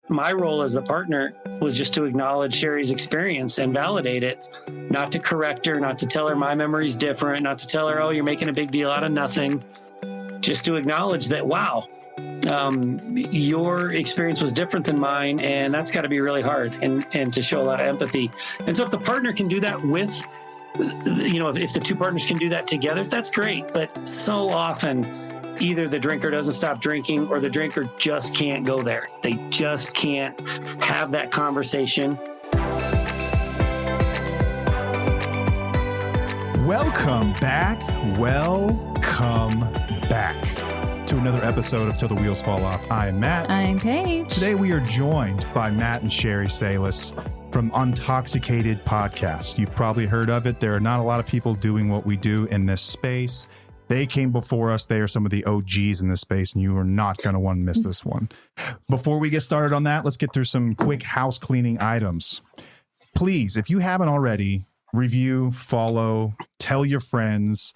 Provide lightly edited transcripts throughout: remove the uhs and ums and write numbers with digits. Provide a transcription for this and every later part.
my role as the partner was just to acknowledge Sheri's experience and validate it, not to correct her, not to tell her my memory's different, not to tell her, oh, you're making a big deal out of nothing. Just to acknowledge that, wow, your experience was different than mine, and that's got to be really hard, and to show a lot of empathy. And so if the partner can do that with, if the two partners can do that together, that's great. But so often, either the drinker doesn't stop drinking or the drinker just can't go there. They just can't have that conversation. Welcome back to another episode of Till the Wheels Fall Off. I'm Matt. I'm Paige. Today we are joined by Matt and Sheri Salis from Untoxicated Podcast. You've probably heard of it. There are not a lot of people doing what we do in this space. They came before us. They are some of the OGs in this space, and you are not going to want to miss this one. Before we get started on that, let's get through some quick house cleaning items. Please, if you haven't already, review, follow, tell your friends,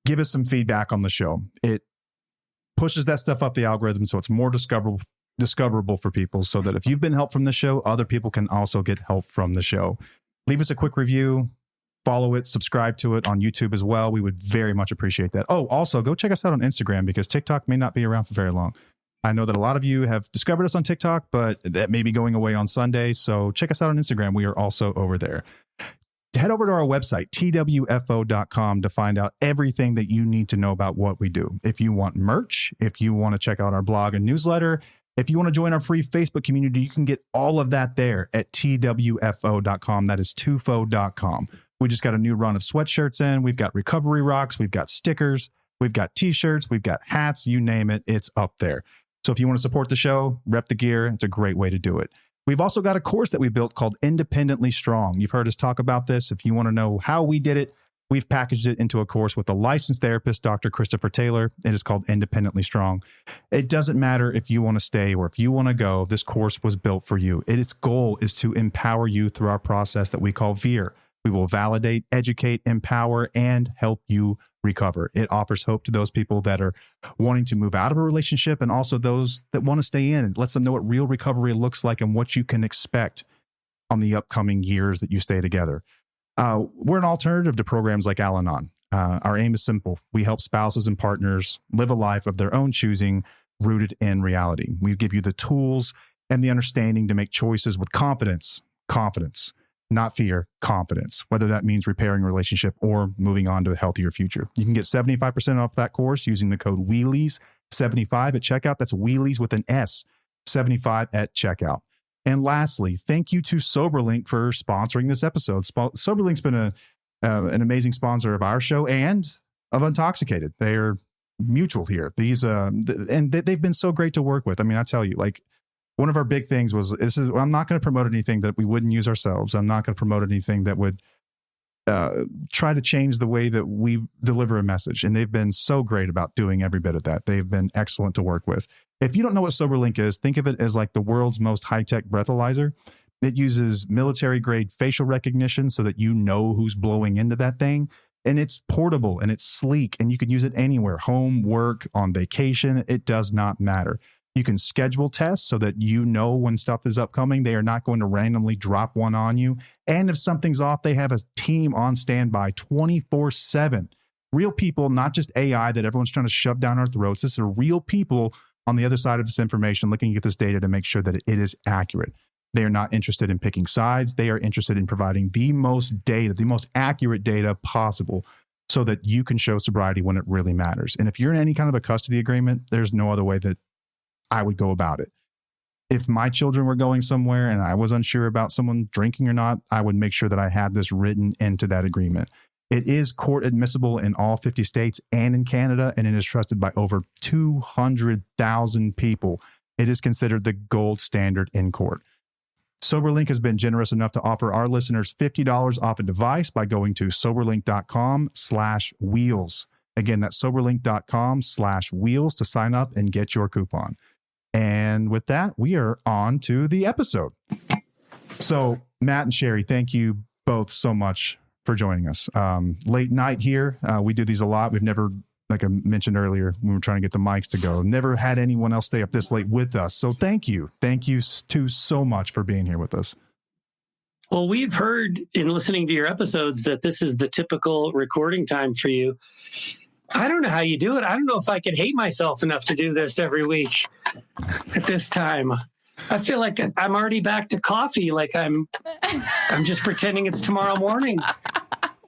give us some feedback on the show. It pushes that stuff up the algorithm so it's more discoverable for people, so that if you've been helped from the show, other people can also get help from the show. Leave us a quick review. Follow it, subscribe to it on YouTube as well. We would very much appreciate that. Oh, also go check us out on Instagram, because TikTok may not be around for very long. I know that a lot of you have discovered us on TikTok, but that may be going away on Sunday. So check us out on Instagram. We are also over there. Head over to our website, twfo.com, to find out everything that you need to know about what we do. If you want merch, if you want to check out our blog and newsletter, if you want to join our free Facebook community, you can get all of that there at twfo.com. That is tufo.com. We just got a new run of sweatshirts in. We've got recovery rocks. We've got stickers. We've got t-shirts. We've got hats. You name it. It's up there. So if you want to support the show, rep the gear. It's a great way to do it. We've also got a course that we built called Independently Strong. You've heard us talk about this. If you want to know how we did it, we've packaged it into a course with a licensed therapist, Dr. Christopher Taylor. It is called Independently Strong. It doesn't matter if you want to stay or if you want to go. This course was built for you. Its goal is to empower you through our process that we call VEER. We will validate, educate, empower, and help you recover. It offers hope to those people that are wanting to move out of a relationship, and also those that want to stay in. It lets them know what real recovery looks like and what you can expect on the upcoming years that you stay together. We're an alternative to programs like Al-Anon. Our aim is simple. We help spouses and partners live a life of their own choosing, rooted in reality. We give you the tools and the understanding to make choices with confidence, not fear, confidence, whether that means repairing a relationship or moving on to a healthier future. You can get 75% off that course using the code WHEELIES75 at checkout. That's Wheelies with an S, 75 at checkout. And lastly, thank you to SoberLink for sponsoring this episode. SoberLink's been an amazing sponsor of our show and of Untoxicated. They are mutual here. And they've been so great to work with. I mean, I tell you, like, one of our big things was, I'm not going to promote anything that we wouldn't use ourselves. I'm not going to promote anything that would try to change the way that we deliver a message. And they've been so great about doing every bit of that. They've been excellent to work with. If you don't know what SoberLink is, think of it as like the world's most high-tech breathalyzer. It uses military-grade facial recognition so that you know who's blowing into that thing. And it's portable and it's sleek, and you can use it anywhere, home, work, on vacation. It does not matter. You can schedule tests so that you know when stuff is upcoming. They are not going to randomly drop one on you. And if something's off, they have a team on standby 24/7. Real people, not just AI that everyone's trying to shove down our throats. This are real people on the other side of this information looking at this data to make sure that it is accurate. They are not interested in picking sides. They are interested in providing the most data, the most accurate data possible, so that you can show sobriety when it really matters. And if you're in any kind of a custody agreement, there's no other way that I would go about it. If my children were going somewhere and I was unsure about someone drinking or not, I would make sure that I had this written into that agreement. It is court admissible in all 50 states and in Canada, and it is trusted by over 200,000 people. It is considered the gold standard in court. SoberLink has been generous enough to offer our listeners $50 off a device by going to soberlink.com/wheels. Again, that's soberlink.com/wheels to sign up and get your coupon. And with that, we are on to the episode. So Matt and Sheri, thank you both so much for joining us. Late night here. We do these a lot. We've never like I mentioned earlier, when we were trying to get the mics to go, never had anyone else stay up this late with us. So thank you. Thank you two so much for being here with us. Well, we've heard in listening to your episodes that this is the typical recording time for you. I don't know how you do it. I don't know if I could hate myself enough to do this every week at this time. I feel like I'm already back to coffee. Like I'm just pretending it's tomorrow morning.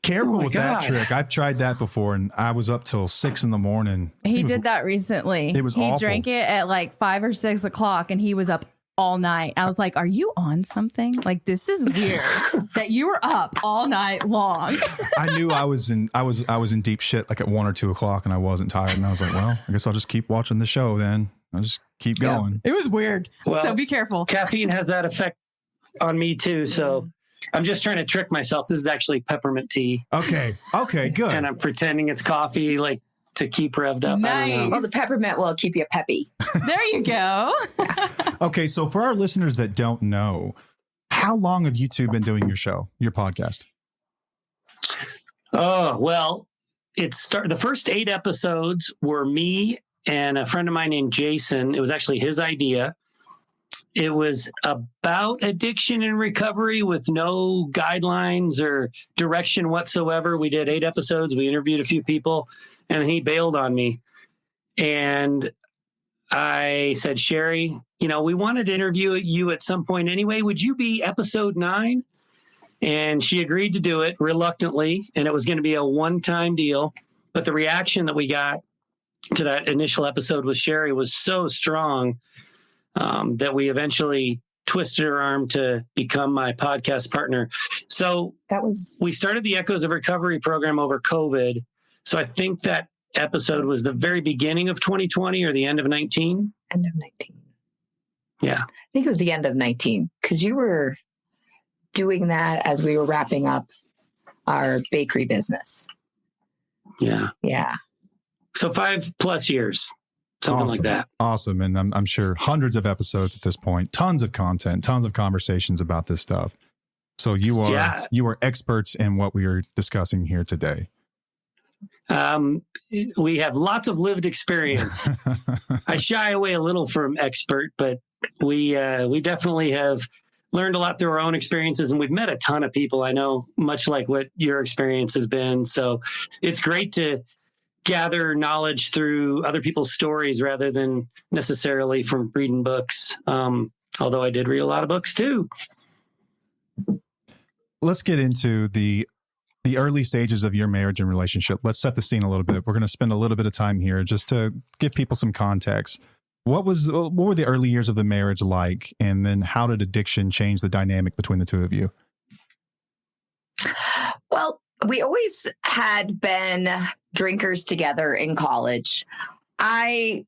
Careful with that trick. I've tried that before, and I was up till 6 a.m. He did that recently. It was awful. He drank it at like 5 or 6 o'clock, and he was up all night. I was like, "Are you on something? Like, this is weird that you were up all night long." I knew I was in deep shit like at 1 or 2 o'clock, and I wasn't tired, and I was like, "Well, I guess I'll just keep watching the show then. I'll just keep going." It was weird. Well, so be careful. Caffeine has that effect on me too. So I'm just trying to trick myself. This is actually peppermint tea. Okay, good. And I'm pretending it's coffee, like to keep revved up. Nice. I don't know. Well, the peppermint will keep you peppy. There you go. Okay, so for our listeners that don't know, how long have you two been doing your show, your podcast? Oh, well, the first 8 episodes were me and a friend of mine named Jason. It was actually his idea. It was about addiction and recovery with no guidelines or direction whatsoever. We did 8 episodes. We interviewed a few people, and then he bailed on me. And I said, Sheri, we wanted to interview you at some point anyway. Would you be episode 9? And she agreed to do it reluctantly, and it was going to be a one-time deal. But the reaction that we got to that initial episode with Sheri was so strong that we eventually twisted her arm to become my podcast partner. So we started the Echoes of Recovery program over COVID. So I think that episode was the very beginning of 2020 or the end of 19. End of 19. Yeah. I think it was the end of 19 because you were doing that as we were wrapping up our bakery business. Yeah. Yeah. So 5+ years, something like that. Awesome. And I'm sure hundreds of episodes at this point, tons of content, tons of conversations about this stuff. So you are experts in what we are discussing here today. We have lots of lived experience. I shy away a little from expert, but we definitely have learned a lot through our own experiences, and we've met a ton of people. I know, much like what your experience has been. So it's great to gather knowledge through other people's stories rather than necessarily from reading books. Although I did read a lot of books too. Let's get into the early stages of your marriage and relationship. Let's set the scene a little bit. We're going to spend a little bit of time here just to give people some context. What were the early years of the marriage like? And then how did addiction change the dynamic between the two of you? Well, we always had been drinkers together in college. I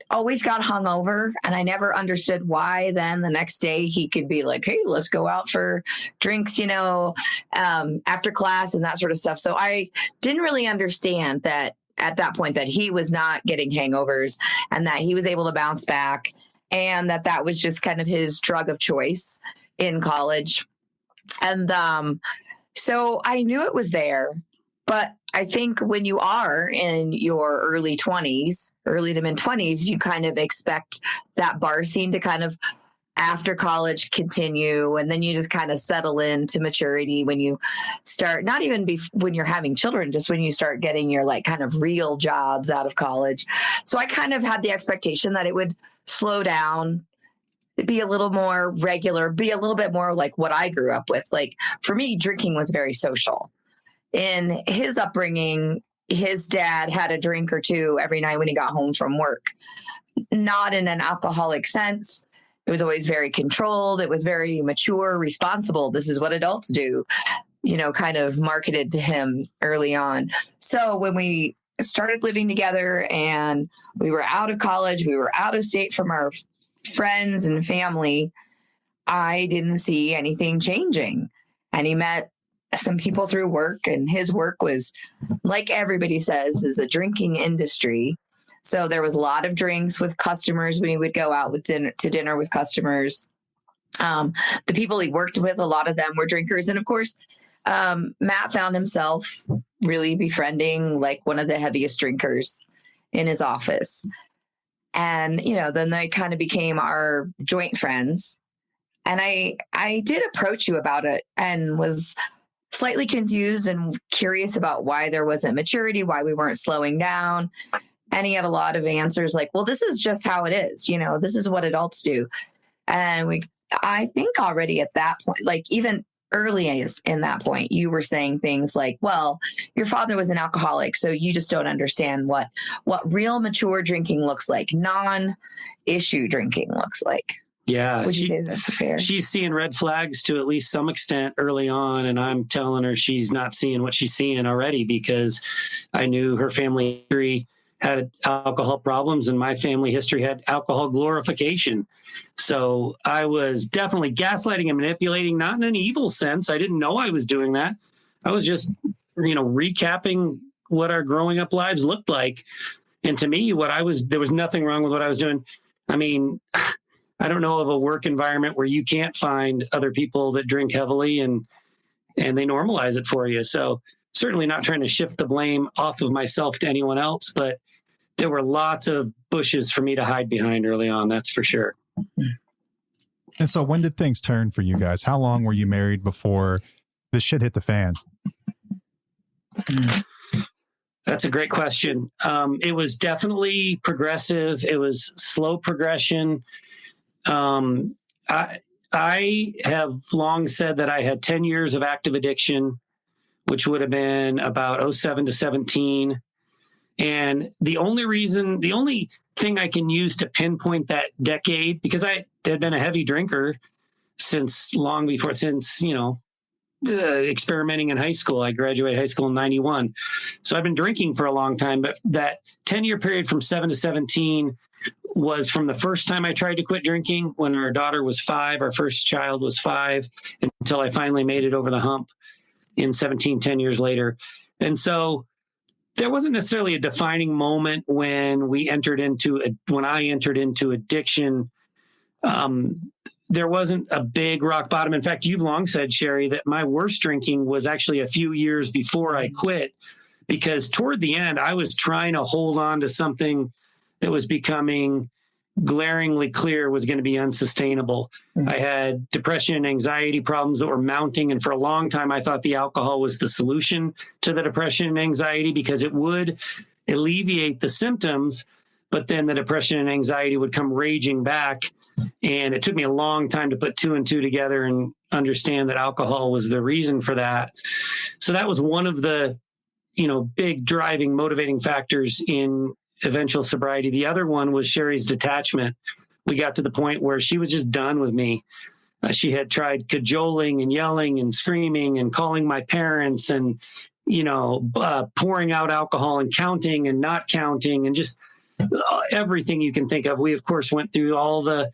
always got hungover, and I never understood why. Then the next day he could be like, "Hey, let's go out for drinks, after class and that sort of stuff." So I didn't really understand that at that point that he was not getting hangovers and that he was able to bounce back, and that was just kind of his drug of choice in college. And so I knew it was there, but I think when you are in your early to mid 20s, you kind of expect that bar scene to kind of after college continue. And then you just kind of settle into maturity when you start, not even when you're having children, just when you start getting your like kind of real jobs out of college. So I kind of had the expectation that it would slow down, be a little more regular, be a little bit more like what I grew up with. Like for me, drinking was very social. In his upbringing, his dad had a drink or two every night when he got home from work, not in an alcoholic sense. It was always very controlled. It was very mature, responsible. This is what adults do, kind of marketed to him early on. So when we started living together and we were out of college, we were out of state from our friends and family, I didn't see anything changing. And he met some people through work, and his work was, like everybody says, is a drinking industry. So there was a lot of drinks with customers when he would go out to dinner with customers. The people he worked with, a lot of them were drinkers. And of course, Matt found himself, really befriending like one of the heaviest drinkers in his office. And, then they kind of became our joint friends. And I did approach you about it and was slightly confused and curious about why there wasn't maturity, why we weren't slowing down. And he had a lot of answers like, well, this is just how it is. This is what adults do. And I think already at that point, like even early as in that point, you were saying things like, well, your father was an alcoholic, so you just don't understand what real mature drinking looks like, non-issue drinking looks like. Yeah. Would you say that's fair? She's seeing red flags to at least some extent early on. And I'm telling her she's not seeing what she's seeing already, because I knew her family history had alcohol problems and my family history had alcohol glorification. So I was definitely gaslighting and manipulating, not in an evil sense. I didn't know I was doing that. I was just, recapping what our growing up lives looked like. And to me, there was nothing wrong with what I was doing. I mean, I don't know of a work environment where you can't find other people that drink heavily and they normalize it for you. So certainly not trying to shift the blame off of myself to anyone else, but there were lots of bushes for me to hide behind early on. That's for sure. And so when did things turn for you guys? How long were you married before the shit hit the fan? That's a great question. It was definitely progressive. It was slow progression. I have long said that I had 10 years of active addiction, which would have been about 07 to 17. And the only thing I can use to pinpoint that decade, because I had been a heavy drinker since experimenting in high school. I graduated high school in 91. So I've been drinking for a long time, but that 10-year period from 7 to 17 was from the first time I tried to quit drinking when our daughter was 5, our first child was 5, until I finally made it over the hump in 17, 10 years later. And so there wasn't necessarily a defining moment when I entered into addiction. There wasn't a big rock bottom. In fact, you've long said, Sheri, that my worst drinking was actually a few years before I quit, because toward the end, I was trying to hold on to something that was becoming glaringly clear was going to be unsustainable. Mm-hmm. I had depression and anxiety problems that were mounting. And for a long time, I thought the alcohol was the solution to the depression and anxiety, because it would alleviate the symptoms, but then the depression and anxiety would come raging back. And it took me a long time to put 2 and 2 together and understand that alcohol was the reason for that. So that was one of the, big driving, motivating factors in eventual sobriety. The other one was Sheri's detachment. We got to the point where she was just done with me. She had tried cajoling and yelling and screaming and calling my parents and, pouring out alcohol and counting and not counting and just everything you can think of. We, of course, went through all the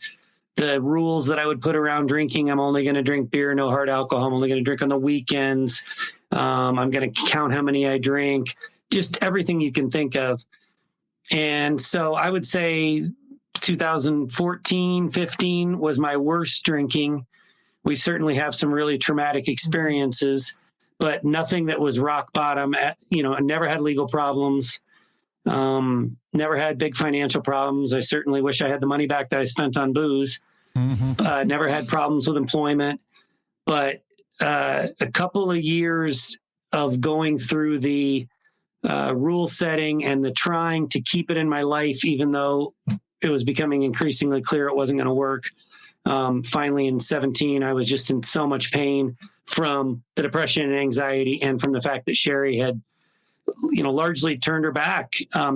rules that I would put around drinking. I'm only going to drink beer, no hard alcohol. I'm only going to drink on the weekends. I'm going to count how many I drink, just everything you can think of. And so I would say 2014, 15 was my worst drinking. We certainly have some really traumatic experiences, but nothing that was rock bottom. I never had legal problems. Never had big financial problems. I certainly wish I had the money back that I spent on booze. Mm-hmm. Never had problems with employment, but a couple of years of going through the rule setting and the trying to keep it in my life, even though it was becoming increasingly clear it wasn't going to work. Finally, in 17, I was just in so much pain from the depression and anxiety, and from the fact that Sheri had, largely turned her back.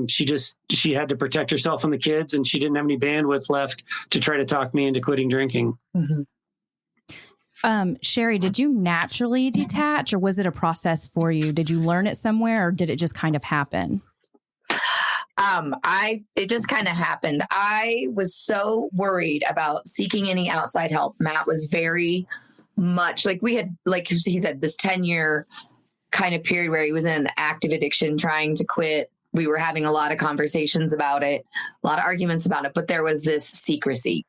She had to protect herself and the kids, and she didn't have any bandwidth left to try to talk me into quitting drinking. Mm-hmm. Sheri, did you naturally detach, or was it a process for you? Did you learn it somewhere, or did it just kind of happen? It just kind of happened. I was so worried about seeking any outside help. Matt was very much we had, like he said, this 10-year kind of period where he was in active addiction, trying to quit. We were having a lot of conversations about it, a lot of arguments about it, but there was this secrecy.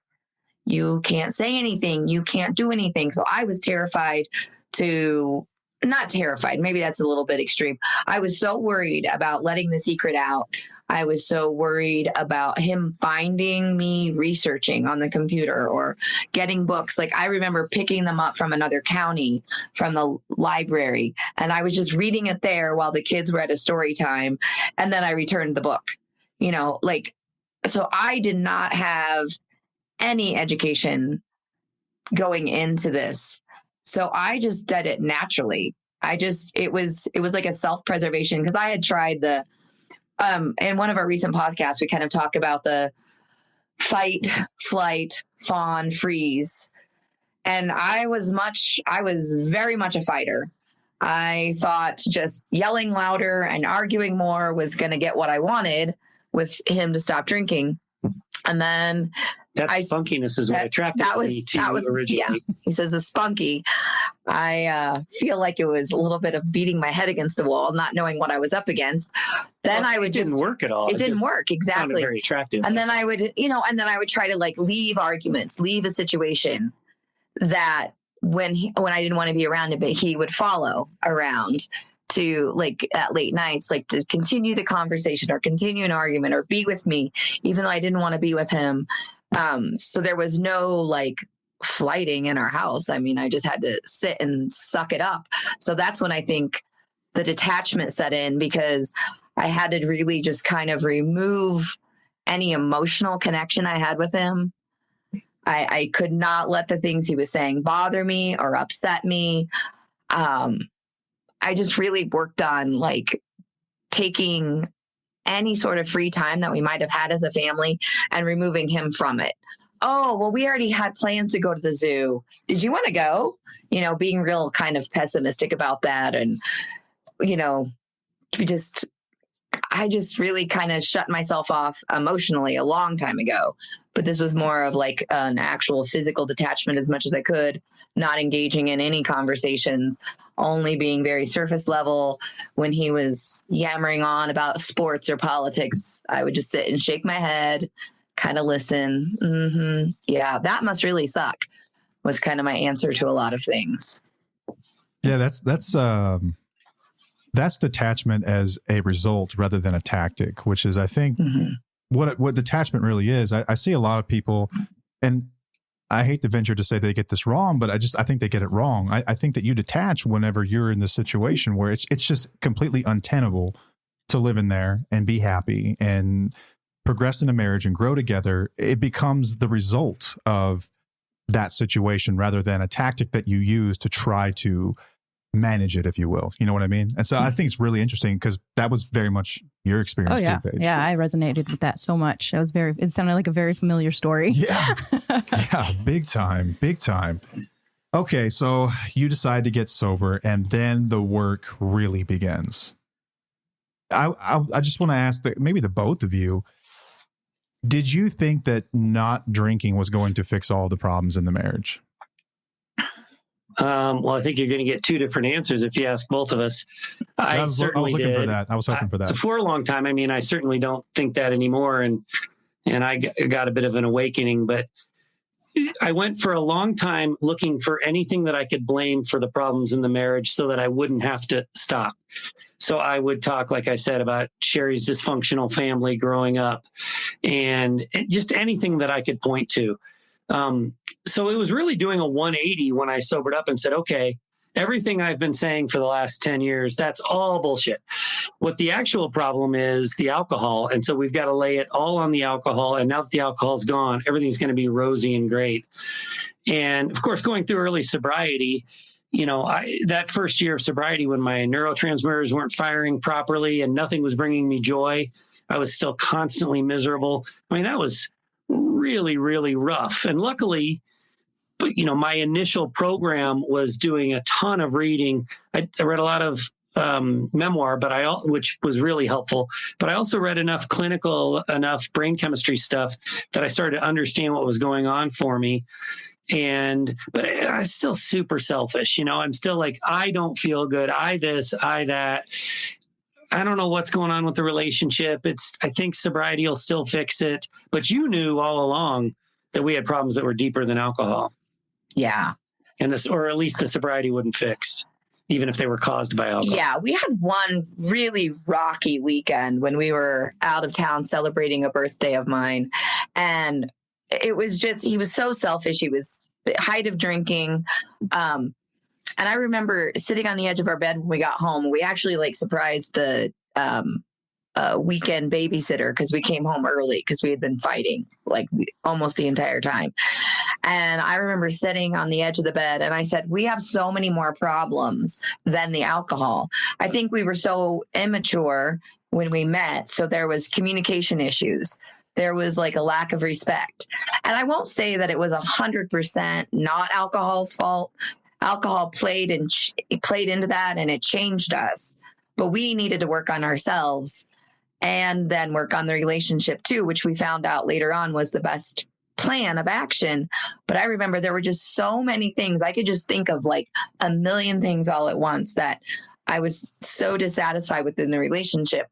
You can't say anything. You can't do anything. So I was terrified to not terrified. Maybe that's a little bit extreme. I was so worried about letting the secret out. I was so worried about him finding me researching on the computer or getting books. Like, I remember picking them up from another county from the library, and I was just reading it there while the kids were at a story time. And then I returned the book, so I did not have any education going into this. So I just did it naturally. It was like a self-preservation, because I had tried in one of our recent podcasts, we kind of talk about the fight, flight, fawn, freeze. And I was very much a fighter. I thought just yelling louder and arguing more was going to get what I wanted with him to stop drinking. And then that spunkiness is what attracted me to you originally. Yeah. He says, a spunky. I feel like it was a little bit of beating my head against the wall, not knowing what I was up against. Then it didn't work at all. It didn't work. Exactly. Very attractive. And then I would try to leave arguments, leave a situation that when I didn't want to be around him, but he would follow around to at late nights, to continue the conversation or continue an argument or be with me, even though I didn't want to be with him. So there was no flighting in our house. I mean, I just had to sit and suck it up. So that's when I think the detachment set in, because I had to really just kind of remove any emotional connection I had with him. I could not let the things he was saying bother me or upset me. I just really worked on taking any sort of free time that we might have had as a family and removing him from it. Oh, well, we already had plans to go to the zoo. Did you want to go? Being real kind of pessimistic about that. And, I just really kind of shut myself off emotionally a long time ago. But this was more of an actual physical detachment as much as I could, not engaging in any conversations, only being very surface level. When he was yammering on about sports or politics, I would just sit and shake my head, kind of listen. Mm-hmm. Yeah, that must really suck, was kind of my answer to a lot of things. Yeah, that's detachment as a result rather than a tactic, which is, I think, what detachment really is. I see a lot of people, and I hate to venture to say they get this wrong, but I think they get it wrong. I think that you detach whenever you're in this situation where it's just completely untenable to live in there and be happy and progress in a marriage and grow together. It becomes the result of that situation rather than a tactic that you use to try to manage it, if you will. You know what I mean? And so I think it's really interesting because that was very much your experience too, Paige. Yeah, I resonated with that so much. It sounded like a very familiar story. Yeah. Yeah, big time. Okay, so you decide to get sober and then the work really begins. I just want to ask that maybe the both of you, did you think that not drinking was going to fix all the problems in the marriage? Well, I think you're going to get two different answers if you ask both of us. I was looking for that. I was hoping for that. For a long time. I mean, I certainly don't think that anymore. And I got a bit of an awakening, but I went for a long time looking for anything that I could blame for the problems in the marriage so that I wouldn't have to stop. So I would talk, like I said, about Sheri's dysfunctional family growing up and just anything that I could point to. So it was really doing a 180 when I sobered up and said, okay, everything I've been saying for the last 10 years, that's all bullshit. What the actual problem is the alcohol. And so we've got to lay it all on the alcohol. And now that the alcohol's gone, everything's going to be rosy and great. And of course, going through early sobriety, that first year of sobriety when my neurotransmitters weren't firing properly and nothing was bringing me joy, I was still constantly miserable. That was really, really rough. And luckily, my initial program was doing a ton of reading. I read a lot of memoir, which was really helpful. But I also read enough brain chemistry stuff that I started to understand what was going on for me. But I'm still super selfish. I'm still I don't feel good. I this, I that. I don't know what's going on with the relationship. I think sobriety will still fix it. But you knew all along that we had problems that were deeper than alcohol. Yeah. And or at least the sobriety wouldn't fix. even if they were caused by alcohol. Yeah, we had one really rocky weekend when we were out of town celebrating a birthday of mine. And it was just, he was so selfish. He was height of drinking. And I remember sitting on the edge of our bed when we got home. We actually like surprised the weekend babysitter because we came home early because we had been fighting like almost the entire time. And I remember sitting on the edge of the bed and I said, we have so many more problems than the alcohol. I think we were so immature when we met. So there was communication issues. There was like a lack of respect. And I won't say that it was 100% not alcohol's fault. Alcohol played into that and it changed us. But we needed to work on ourselves and then work on the relationship too, which we found out later on was the best plan of action. But I remember there were just so many things. I could just think of like a million things all at once that I was so dissatisfied with in the relationship.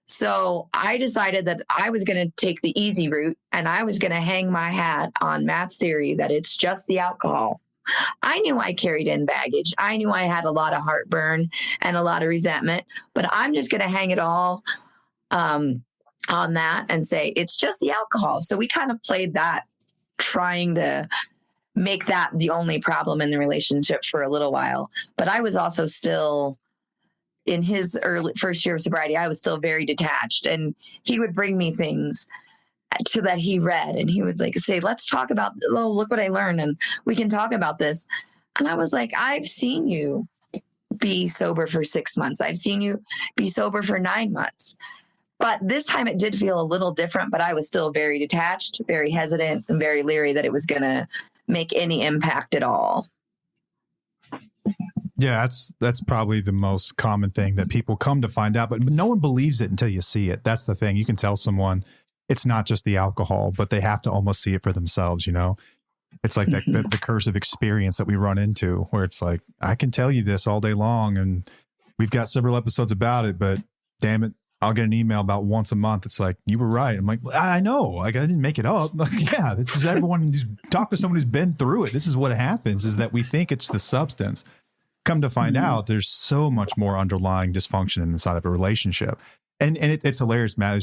So I decided that I was going to take the easy route and I was going to hang my hat on Matt's theory that it's just the alcohol. I knew I carried in baggage. I knew I had a lot of heartburn and a lot of resentment, but I'm just going to hang it all on that and say, it's just the alcohol. So we kind of played that, trying to make that the only problem in the relationship for a little while. But I was also still in his first year of sobriety, I was still very detached, and he would bring me things so that he read and he would like say, let's talk about, oh, look what I learned. And we can talk about this. And I was like, I've seen you be sober for 6 months. I've seen you be sober for 9 months. But this time it did feel a little different, but I was still very detached, very hesitant, and very leery that it was going to make any impact at all. Yeah, that's probably the most common thing that people come to find out, but no one believes it until you see it. That's the thing. You can tell someone it's not just the alcohol, but they have to almost see it for themselves, you know? It's like the curse of experience that we run into where it's like, I can tell you this all day long and we've got several episodes about it, but damn it, I'll get an email about once a month. It's like, you were right. I'm like, I know. Like, I didn't make it up. Like, yeah, this is everyone who's talk to someone who's been through it. This is what happens, is that we think it's the substance. Come to find out, there's so much more underlying dysfunction inside of a relationship. And it's hilarious, Matt,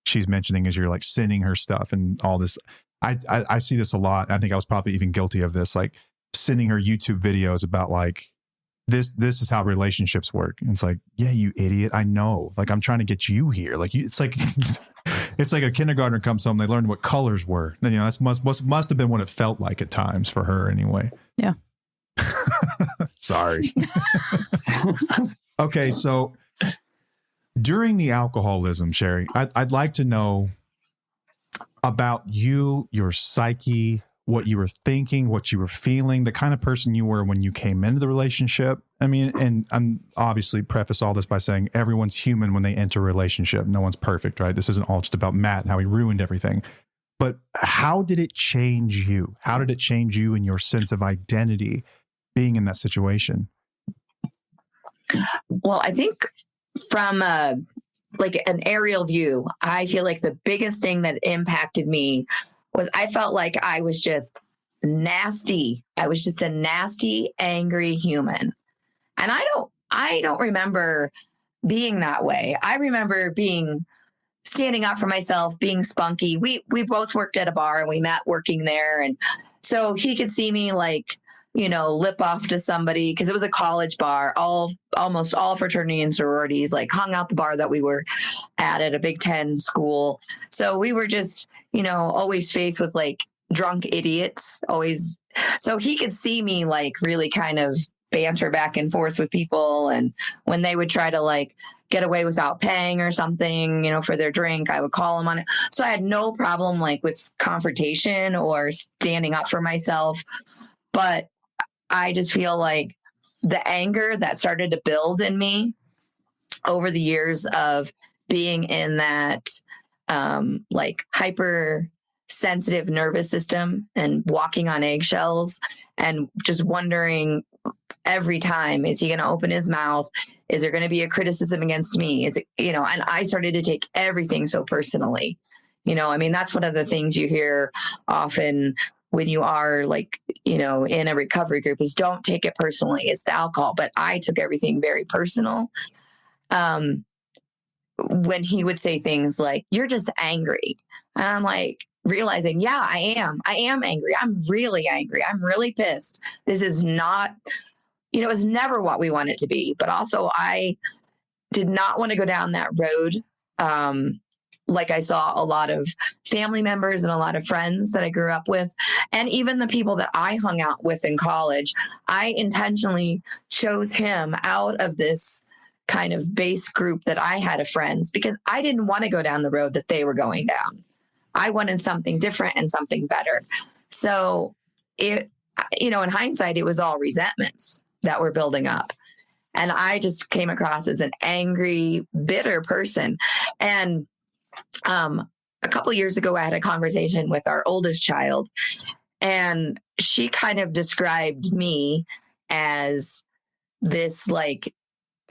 she's mentioning as you're like sending her stuff and all this. I see this a lot. I think I was probably even guilty of this, like sending her YouTube videos about like, this is how relationships work. And it's like, yeah, you idiot. I know. Like, I'm trying to get you here. Like, it's like a kindergartner comes home, they learn what colors were. And, you know, that's must have been what it felt like at times for her anyway. Yeah. Sorry. Okay. So during the alcoholism, Sheri, I'd like to know about you, your psyche, what you were thinking, what you were feeling, the kind of person you were when you came into the relationship. I mean, and I'm obviously preface all this by saying everyone's human when they enter a relationship. No one's perfect, right? This isn't all just about Matt and how he ruined everything. But how did it change you? How did it change you and your sense of identity being in that situation? Well, I think from like an aerial view, I feel like the biggest thing that impacted me was I felt like I was just nasty. I was just a nasty, angry human. And I don't remember being that way. I remember standing up for myself, being spunky. We both worked at a bar and we met working there. And so he could see me like, you know, lip off to somebody because it was a college bar, almost all fraternity and sororities, like hung out the bar that we were at a Big Ten school. So we were just, you know, always faced with like drunk idiots, always. So he could see me like really kind of banter back and forth with people. And when they would try to like get away without paying or something, you know, for their drink, I would call them on it. So I had no problem like with confrontation or standing up for myself. But I just feel like the anger that started to build in me over the years of being in that like hypersensitive nervous system and walking on eggshells and just wondering every time, is he going to open his mouth? Is there going to be a criticism against me? Is it, you know, and I started to take everything so personally. You know, I mean, that's one of the things you hear often when you are like, in a recovery group is don't take it personally. It's the alcohol. But I took everything very personal. When he would say things like, you're just angry. And I'm like realizing, yeah, I am angry. I'm really angry. I'm really pissed. This is not, it's never what we want it to be. But also I did not want to go down that road. Like I saw a lot of family members and a lot of friends that I grew up with, and even the people that I hung out with in college, I intentionally chose him out of this kind of base group that I had of friends because I didn't want to go down the road that they were going down. I wanted something different and something better. So in hindsight, it was all resentments that were building up. And I just came across as an angry, bitter person. And a couple of years ago, I had a conversation with our oldest child, and she kind of described me as this like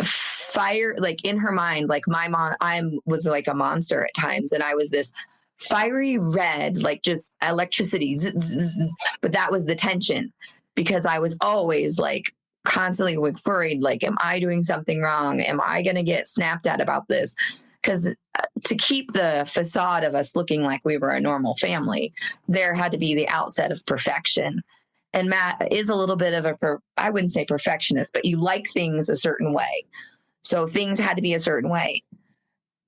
fire, like in her mind, like my mom, I was like a monster at times. And I was this fiery red, like just electricity, zzz, zzz, zzz. But that was the tension because I was always like constantly worried, like, am I doing something wrong? Am I going to get snapped at about this? Because to keep the facade of us looking like we were a normal family, there had to be the outset of perfection. And Matt is a little bit of I wouldn't say perfectionist, but you like things a certain way. So things had to be a certain way.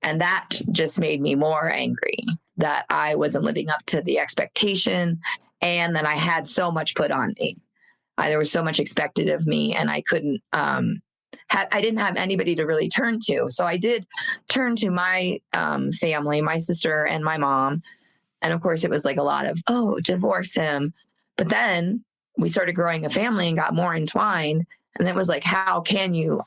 And that just made me more angry that I wasn't living up to the expectation and that I had so much put on me. There was so much expected of me, and I couldn't, I didn't have anybody to really turn to. So I did turn to my family, my sister and my mom. And of course it was like a lot of, divorce him. But then we started growing a family and got more entwined. And it was like, how can you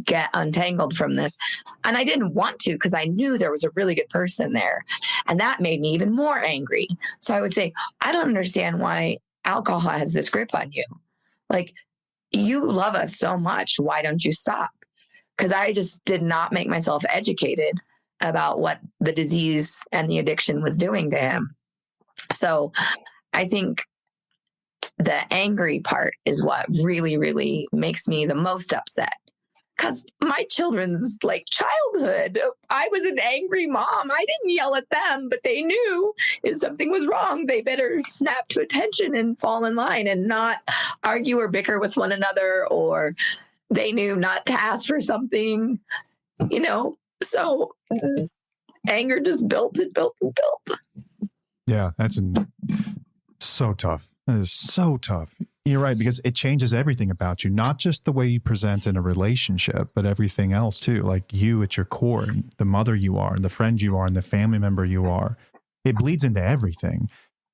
get untangled from this? And I didn't want to, because I knew there was a really good person there. And that made me even more angry. So I would say, I don't understand why alcohol has this grip on you. Like, you love us so much. Why don't you stop? Because I just did not make myself educated about what the disease and the addiction was doing to him. So I think the angry part is what really, really makes me the most upset. Because my children's like childhood, I was an angry mom. I didn't yell at them, but they knew if something was wrong, they better snap to attention and fall in line and not argue or bicker with one another, or they knew not to ask for something, So anger just built and built and built. Yeah, that's so tough. That is so tough. You're right, because it changes everything about you, not just the way you present in a relationship, but everything else too. Like you at your core, and the mother you are, and the friend you are, and the family member you are. It bleeds into everything.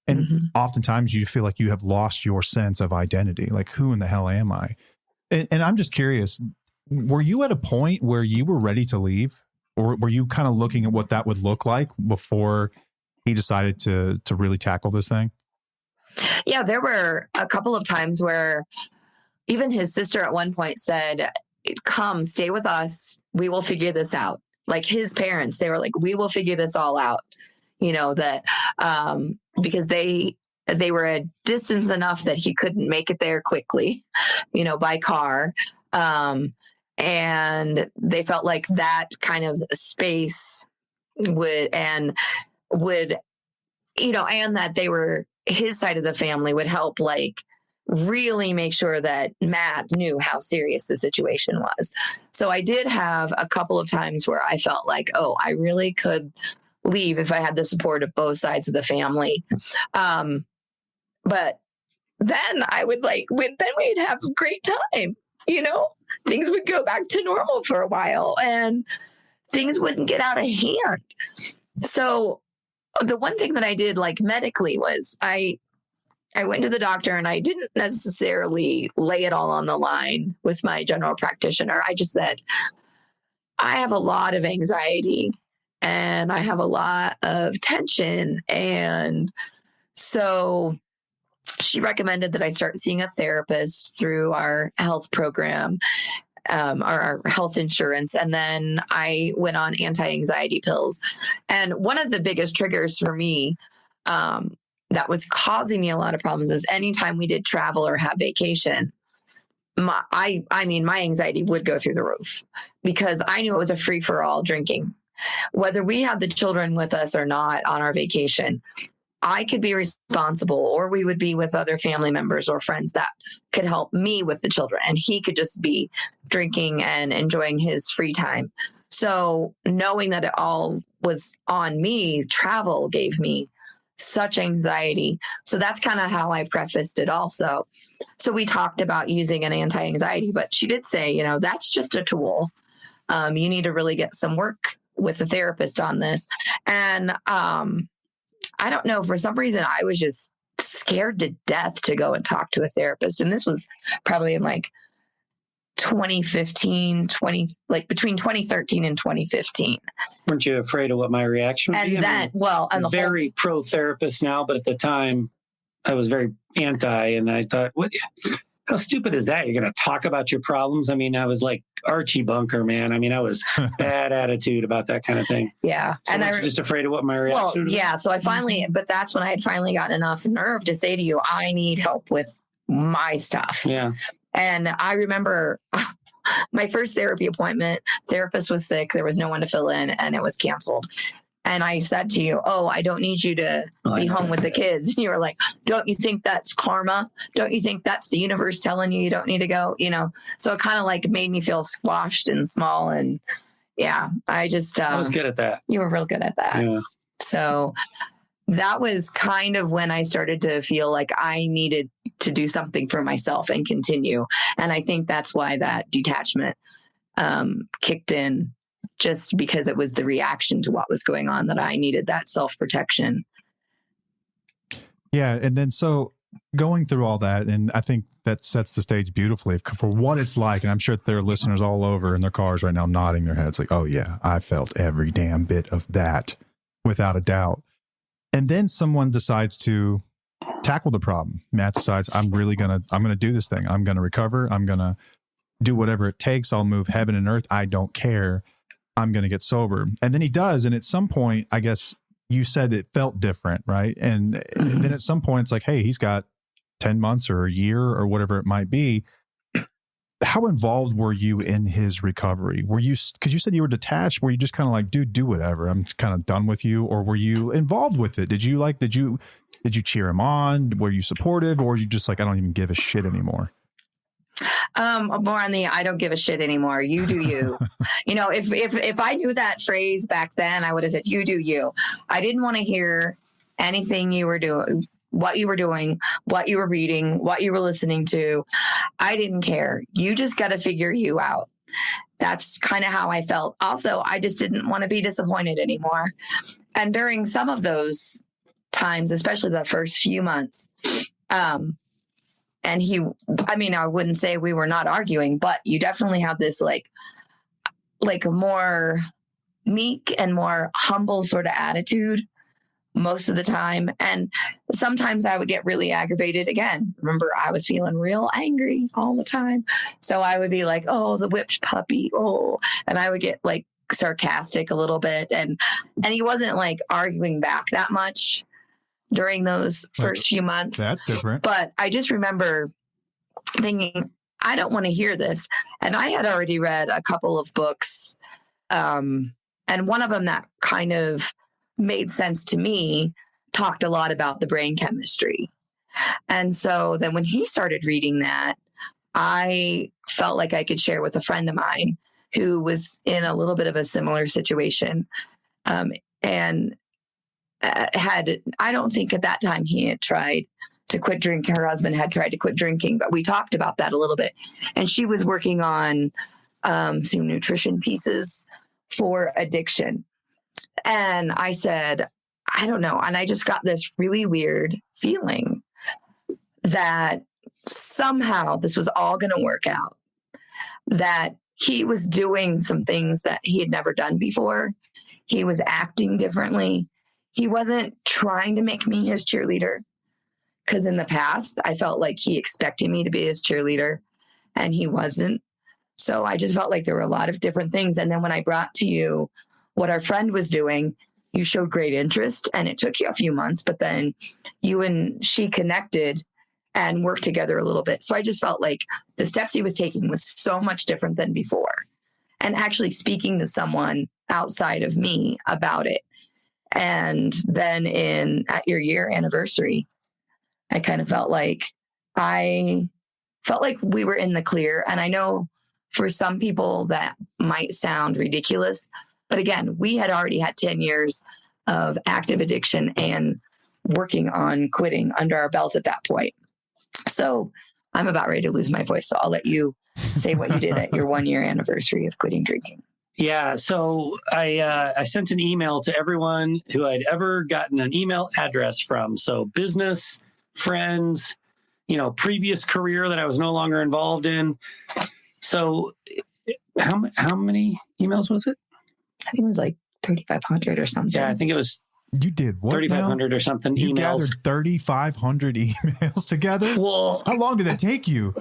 And oftentimes you feel like you have lost your sense of identity. Like, who in the hell am I? And I'm just curious, were you at a point where you were ready to leave? Or were you kind of looking at what that would look like before he decided to really tackle this thing? Yeah, there were a couple of times where even his sister at one point said, come, stay with us. We will figure this out. Like his parents, they were like, we will figure this all out. Because they were a distance enough that he couldn't make it there quickly, by car. And they felt like that kind of space and that they were, his side of the family would help like really make sure that Matt knew how serious the situation was. So I did have a couple of times where I felt like, I really could leave if I had the support of both sides of the family. But then I would then we'd have a great time, things would go back to normal for a while and things wouldn't get out of hand. So the one thing that I did medically was I went to the doctor, and I didn't necessarily lay it all on the line with my general practitioner. I just said, I have a lot of anxiety and I have a lot of tension. And so she recommended that I start seeing a therapist through our health program, our health insurance. And then I went on anti-anxiety pills. And one of the biggest triggers for me that was causing me a lot of problems is anytime we did travel or have vacation, my anxiety would go through the roof because I knew it was a free for all drinking. Whether we had the children with us or not on our vacation, I could be responsible, or we would be with other family members or friends that could help me with the children. And he could just be drinking and enjoying his free time. So knowing that it all was on me, travel gave me such anxiety. So that's kind of how I prefaced it also. So we talked about using an anti-anxiety, but she did say, that's just a tool. You need to really get some work with a therapist on this. And I don't know, for some reason, I was just scared to death to go and talk to a therapist. And this was probably in like 2015, between 2013 and 2015. Weren't you afraid of what my reaction would be? And very pro therapist now, but at the time I was very anti, and I thought, how stupid is that? You're going to talk about your problems? I mean, I was like Archie Bunker, man. I mean, I was bad attitude about that kind of thing. Yeah. So and I was just afraid of what my reaction was. Yeah. So but that's when I had finally gotten enough nerve to say to you, I need help with my stuff. Yeah. And I remember my first therapy appointment, therapist was sick. There was no one to fill in and it was canceled. And I said to you, I don't need you to be home with the kids. And you were like, don't you think that's karma? Don't you think that's the universe telling you don't need to go? So it kind of like made me feel squashed and small. And yeah, I was good at that. You were real good at that. Yeah. So that was kind of when I started to feel like I needed to do something for myself and continue. And I think that's why that detachment kicked in. Just because it was the reaction to what was going on that I needed that self-protection. Yeah. And then so going through all that, and I think that sets the stage beautifully for what it's like. And I'm sure that there are listeners all over in their cars right now nodding their heads like, oh yeah, I felt every damn bit of that without a doubt. And then someone decides to tackle the problem. Matt decides, I'm going to do this thing. I'm going to recover. I'm going to do whatever it takes. I'll move heaven and earth. I don't care. I'm going to get sober. And then he does. And at some point, I guess you said it felt different, right? And then at some point it's like, hey, he's got 10 months or a year or whatever it might be. How involved were you in his recovery? Were you, because you said you were detached, were you just kind of like, dude, do whatever, I'm kind of done with you? Or were you involved with it? Did you cheer him on? Were you supportive? Or were you just like, I don't even give a shit anymore? More on the I don't give a shit anymore. You do you. If I knew that phrase back then, I would have said, you do you. I didn't want to hear anything you were doing, what you were doing, what you were reading, what you were listening to. I didn't care. You just got to figure you out. That's kind of how I felt. Also, I just didn't want to be disappointed anymore. And during some of those times, especially the first few months, and I wouldn't say we were not arguing, but you definitely have this like a more meek and more humble sort of attitude most of the time. And sometimes I would get really aggravated again. Remember, I was feeling real angry all the time. So I would be like, oh, the whipped puppy. Oh, and I would get like sarcastic a little bit. And he wasn't like arguing back that much during those first few months. That's different. But I just remember thinking, I don't want to hear this. And I had already read a couple of books. And one of them that kind of made sense to me talked a lot about the brain chemistry. And so then when he started reading that, I felt like I could share with a friend of mine who was in a little bit of a similar situation. And I don't think at that time he had tried to quit drinking. Her husband had tried to quit drinking, but we talked about that a little bit. And she was working on some nutrition pieces for addiction. And I said, I don't know. And I just got this really weird feeling that somehow this was all going to work out, that he was doing some things that he had never done before. He was acting differently. He wasn't trying to make me his cheerleader, because in the past, I felt like he expected me to be his cheerleader and he wasn't. So I just felt like there were a lot of different things. And then when I brought to you what our friend was doing, you showed great interest, and it took you a few months, but then you and she connected and worked together a little bit. So I just felt like the steps he was taking was so much different than before. And actually speaking to someone outside of me about it. And then at your year anniversary, I kind of felt like we were in the clear. And I know for some people that might sound ridiculous, but again, we had already had 10 years of active addiction and working on quitting under our belts at that point. So I'm about ready to lose my voice. So I'll let you say what you did at your 1 year anniversary of quitting drinking. Yeah. So I sent an email to everyone who I'd ever gotten an email address from. So business, friends, previous career that I was no longer involved in. So how many emails was it? I think it was like 3,500 or something. Yeah, I think it was. You did what? 3,500 or something. You emails. gathered 3,500 emails together? Well, how long did that take you?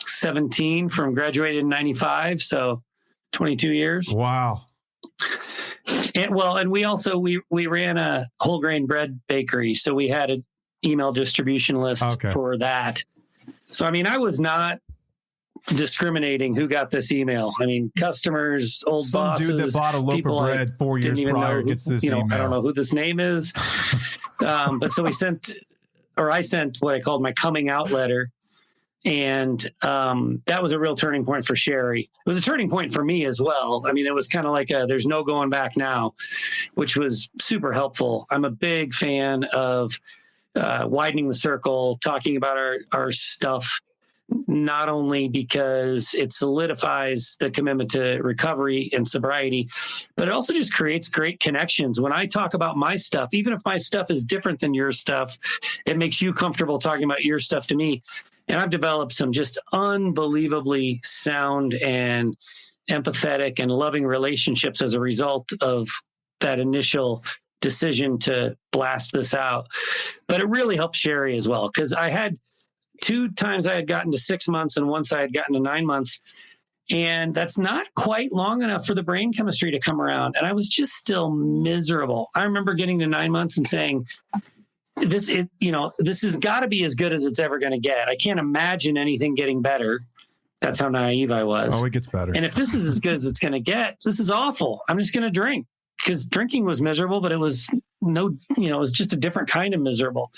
17 from graduated in 95. So 22 years. Wow. And we ran a whole grain bread bakery. So we had an email distribution list for that. So, I was not discriminating who got this email. Customers, old some bosses, dude that bought a loaf of bread 4 years prior gets this email. I don't know who this name is. But so I sent what I called my coming out letter. And that was a real turning point for Sheri. It was a turning point for me as well. It was kind of like there's no going back now, which was super helpful. I'm a big fan of widening the circle, talking about our stuff, not only because it solidifies the commitment to recovery and sobriety, but it also just creates great connections. When I talk about my stuff, even if my stuff is different than your stuff, it makes you comfortable talking about your stuff to me. And I've developed some just unbelievably sound and empathetic and loving relationships as a result of that initial decision to blast this out. But it really helped Sheri as well, because I had 2 times I had gotten to 6 months and once I had gotten to 9 months. And that's not quite long enough for the brain chemistry to come around. And I was just still miserable. I remember getting to 9 months and saying, this has got to be as good as it's ever going to get. I can't imagine anything getting better. That's how naive I was. Oh, it gets better. And if this is as good as it's going to get, this is awful. I'm just going to drink, because drinking was miserable, but it was it was just a different kind of miserable.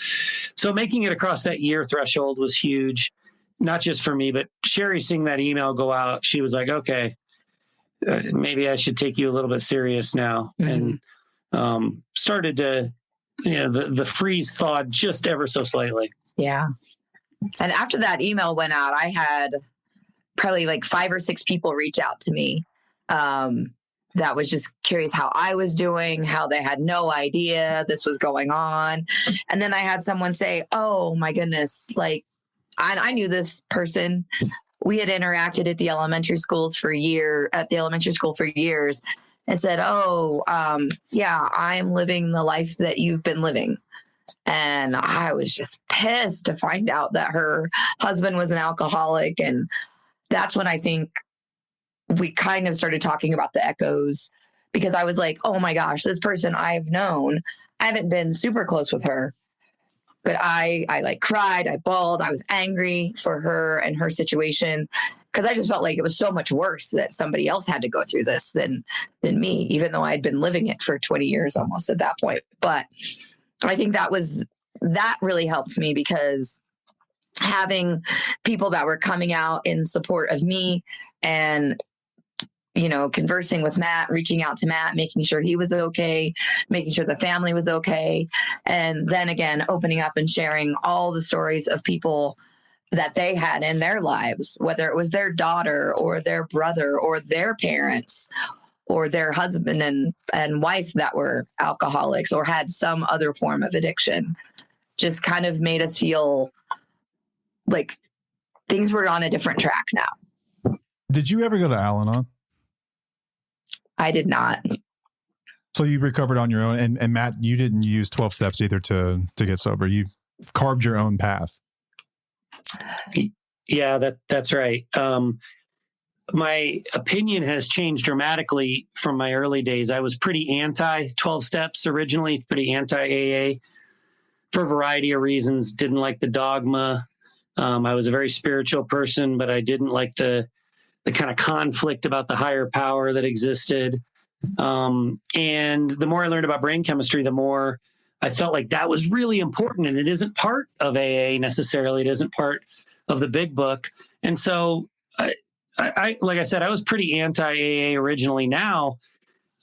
So making it across that year threshold was huge, not just for me, but Sheri seeing that email go out, she was like, okay, maybe I should take you a little bit serious now. Mm-hmm. And started to, the freeze thawed just ever so slightly. Yeah. And after that email went out, I had probably like 5 or 6 people reach out to me that was just curious how I was doing, how they had no idea this was going on. And then I had someone say, oh my goodness, like I knew this person. We had interacted at the elementary school for years and said, yeah, I'm living the life that you've been living. And I was just pissed to find out that her husband was an alcoholic. And that's when I think we kind of started talking about the echoes, because I was like, oh my gosh, this person I've known, I haven't been super close with her, but I like cried, I bawled, I was angry for her and her situation, because I just felt like it was so much worse that somebody else had to go through this than me, even though I'd been living it for 20 years almost at that point. But I think that really helped me, because having people that were coming out in support of me and, conversing with Matt, reaching out to Matt, making sure he was okay, making sure the family was okay. And then again, opening up and sharing all the stories of people that they had in their lives, whether it was their daughter or their brother or their parents or their husband and wife that were alcoholics or had some other form of addiction, just kind of made us feel like things were on a different track now. Did you ever go to Al-Anon? I did not. So you recovered on your own, and Matt, you didn't use 12 steps either to get sober. You carved your own path. Yeah, that's right. my opinion has changed dramatically from my early days. I was pretty anti 12 steps originally, pretty anti AA for a variety of reasons. Didn't like the dogma. I was a very spiritual person, but I didn't like the kind of conflict about the higher power that existed. And the more I learned about brain chemistry, the more I felt like that was really important. And it isn't part of AA necessarily. It isn't part of the big book. And so I like I said, I was pretty anti-AA originally. Now,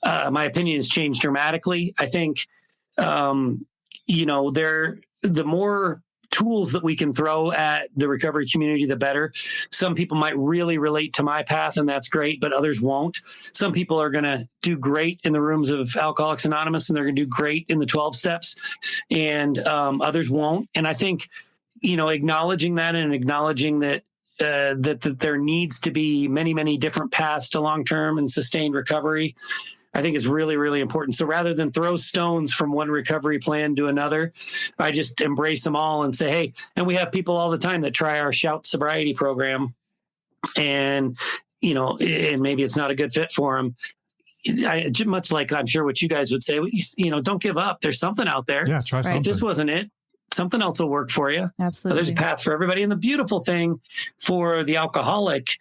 my opinion has changed dramatically. I think, the more tools that we can throw at the recovery community, the better. Some people might really relate to my path, and that's great, but others won't. Some people are going to do great in the rooms of Alcoholics Anonymous, and they're going to do great in the 12 steps, and others won't. And I think, acknowledging that and acknowledging that that there needs to be many, many different paths to long-term and sustained recovery, I think is really, really important. So rather than throw stones from one recovery plan to another, I just embrace them all and say, hey, and we have people all the time that try our Shout Sobriety program, and, and maybe it's not a good fit for them. Much like I'm sure what you guys would say, don't give up. There's something out there. Yeah, try something. If this wasn't it, something else will work for you. Absolutely. There's a path for everybody. And the beautiful thing for the alcoholic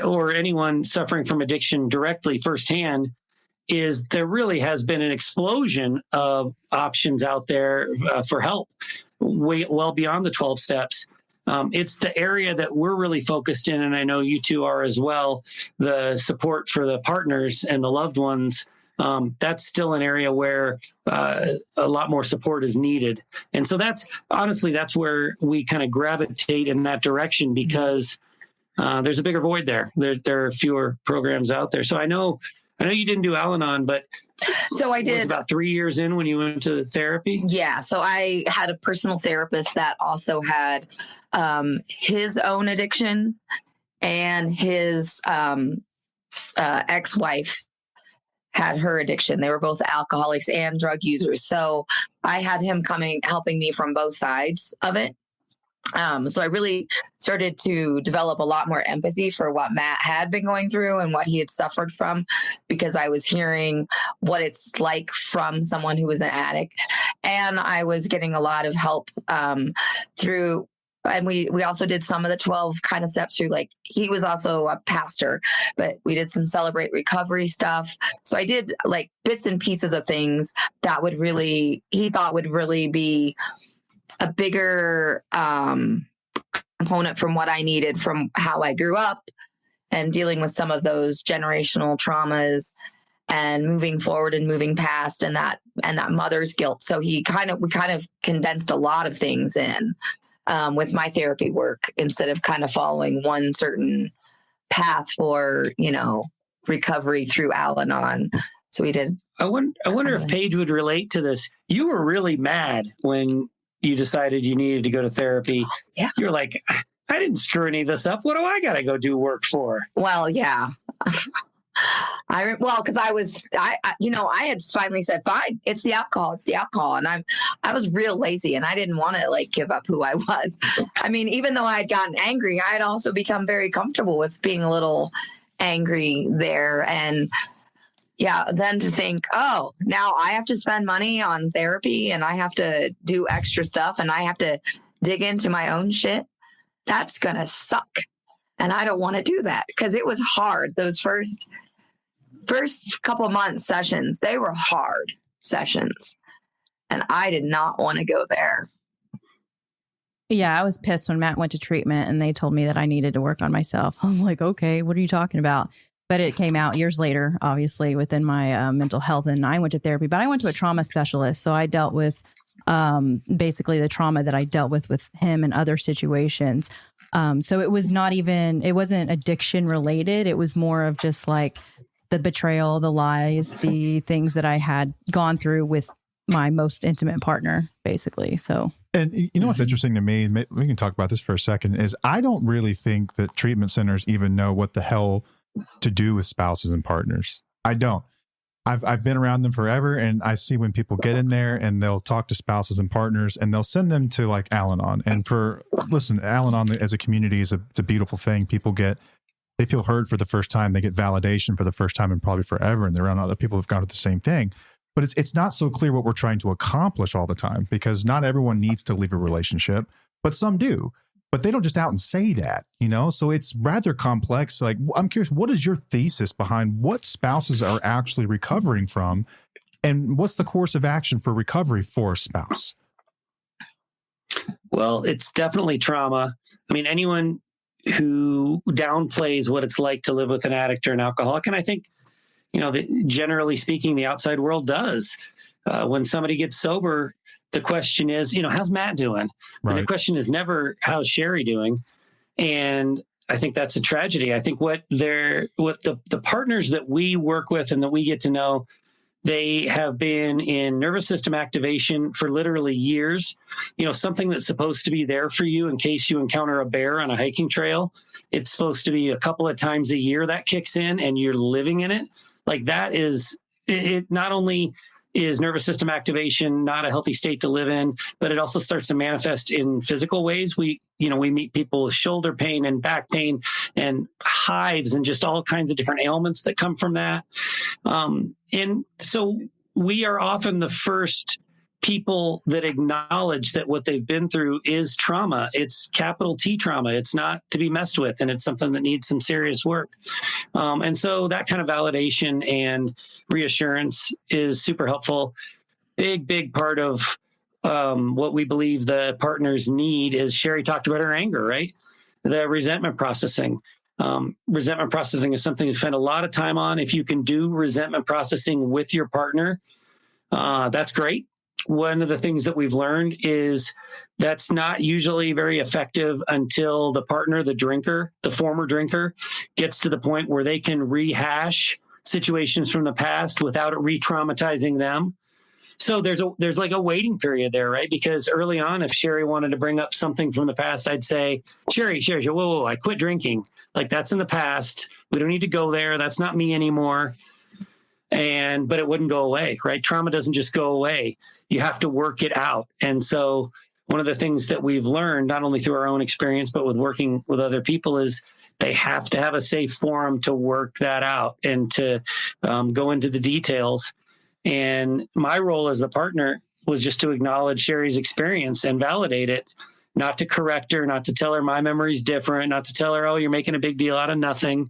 or anyone suffering from addiction directly firsthand is there really has been an explosion of options out there for help, well beyond the 12 steps. It's the area that we're really focused in, and I know you two are as well, the support for the partners and the loved ones. That's still an area where a lot more support is needed. And so that's where we kind of gravitate in that direction, because there's a bigger void there. There are fewer programs out there. So I know you didn't do Al-Anon, but so I did. It was about 3 years in when you went to therapy. Yeah. So I had a personal therapist that also had his own addiction, and his ex-wife had her addiction. They were both alcoholics and drug users. So I had him helping me from both sides of it. So I really started to develop a lot more empathy for what Matt had been going through and what he had suffered from, because I was hearing what it's like from someone who was an addict. And I was getting a lot of help through. And we also did some of the 12 kind of steps through, like, he was also a pastor, but we did some Celebrate Recovery stuff. So I did like bits and pieces of things that he thought would really be a bigger component from what I needed from how I grew up and dealing with some of those generational traumas and moving forward and moving past and that mother's guilt. So we kind of condensed a lot of things in. With my therapy work, instead of kind of following one certain path for, recovery through Al-Anon. So we did. I wonder if Paige would relate to this. You were really mad when you decided you needed to go to therapy. Yeah. You were like, I didn't screw any of this up. What do I got to go do work for? Well, yeah. Because I had finally said, fine, it's the alcohol. And I was real lazy, and I didn't want to give up who I was. I mean, even though I had gotten angry, I had also become very comfortable with being a little angry there. And yeah, then to think, oh, now I have to spend money on therapy, and I have to do extra stuff, and I have to dig into my own shit. That's going to suck. And I don't want to do that, because it was hard. Those first couple months sessions, they were hard sessions, and I did not want to go there. Yeah, I was pissed when Matt went to treatment and they told me that I needed to work on myself. I was like, okay, what are you talking about? But it came out years later, obviously, within my mental health, and I went to therapy, but I went to a trauma specialist. So I dealt with basically the trauma that I dealt with him and other situations. So it wasn't addiction related. It was more of just like the betrayal, the lies, the things that I had gone through with my most intimate partner, basically. So, and what's interesting to me, we can talk about this for a second, is I don't really think that treatment centers even know what the hell to do with spouses and partners. I don't. I've been around them forever, and I see when people get in there and they'll talk to spouses and partners, and they'll send them to like Al-Anon. And Al-Anon as a community it's a beautiful thing. People get They feel heard for the first time. They get validation for the first time and probably forever. And they're around other people who've gone through the same thing. But it's not so clear what we're trying to accomplish all the time, because not everyone needs to leave a relationship, but some do. But they don't just out and say that, So it's rather complex. Like, I'm curious, what is your thesis behind what spouses are actually recovering from? And what's the course of action for recovery for a spouse? Well, it's definitely trauma. I mean, anyone who downplays what it's like to live with an addict or an alcoholic, and I think, generally speaking, the outside world does. When somebody gets sober, the question is, how's Matt doing? Right. And the question is never, how's Sheri doing? And I think that's a tragedy. I think what the partners that we work with and that we get to know, they have been in nervous system activation for literally years. Something that's supposed to be there for you in case you encounter a bear on a hiking trail. It's supposed to be a couple of times a year that kicks in and you're living in it. Like that is, it not only is nervous system activation not a healthy state to live in, but it also starts to manifest in physical ways. We meet people with shoulder pain and back pain and hives and just all kinds of different ailments that come from that. And so we are often the first people that acknowledge that what they've been through is trauma. It's capital T trauma. It's not to be messed with, and it's something that needs some serious work. And so that kind of validation and reassurance is super helpful. Big part of what we believe the partners need is, Sheri talked about her anger, right? The resentment processing. Resentment processing is something to spend a lot of time on. If you can do resentment processing with your partner, that's great. One of the things that we've learned is that's not usually very effective until the partner, the drinker, the former drinker, gets to the point where they can rehash situations from the past without it re-traumatizing them. So there's like a waiting period there, right? Because early on, if Sheri wanted to bring up something from the past, I'd say, Sheri, whoa, I quit drinking. Like, that's in the past. We don't need to go there. That's not me anymore. But it wouldn't go away, right? Trauma doesn't just go away. You have to work it out. And so one of the things that we've learned, not only through our own experience, but with working with other people, is they have to have a safe forum to work that out and to go into the details. And my role as the partner was just to acknowledge Sheri's experience and validate it, not to correct her, not to tell her my memory's different, not to tell her, oh, you're making a big deal out of nothing,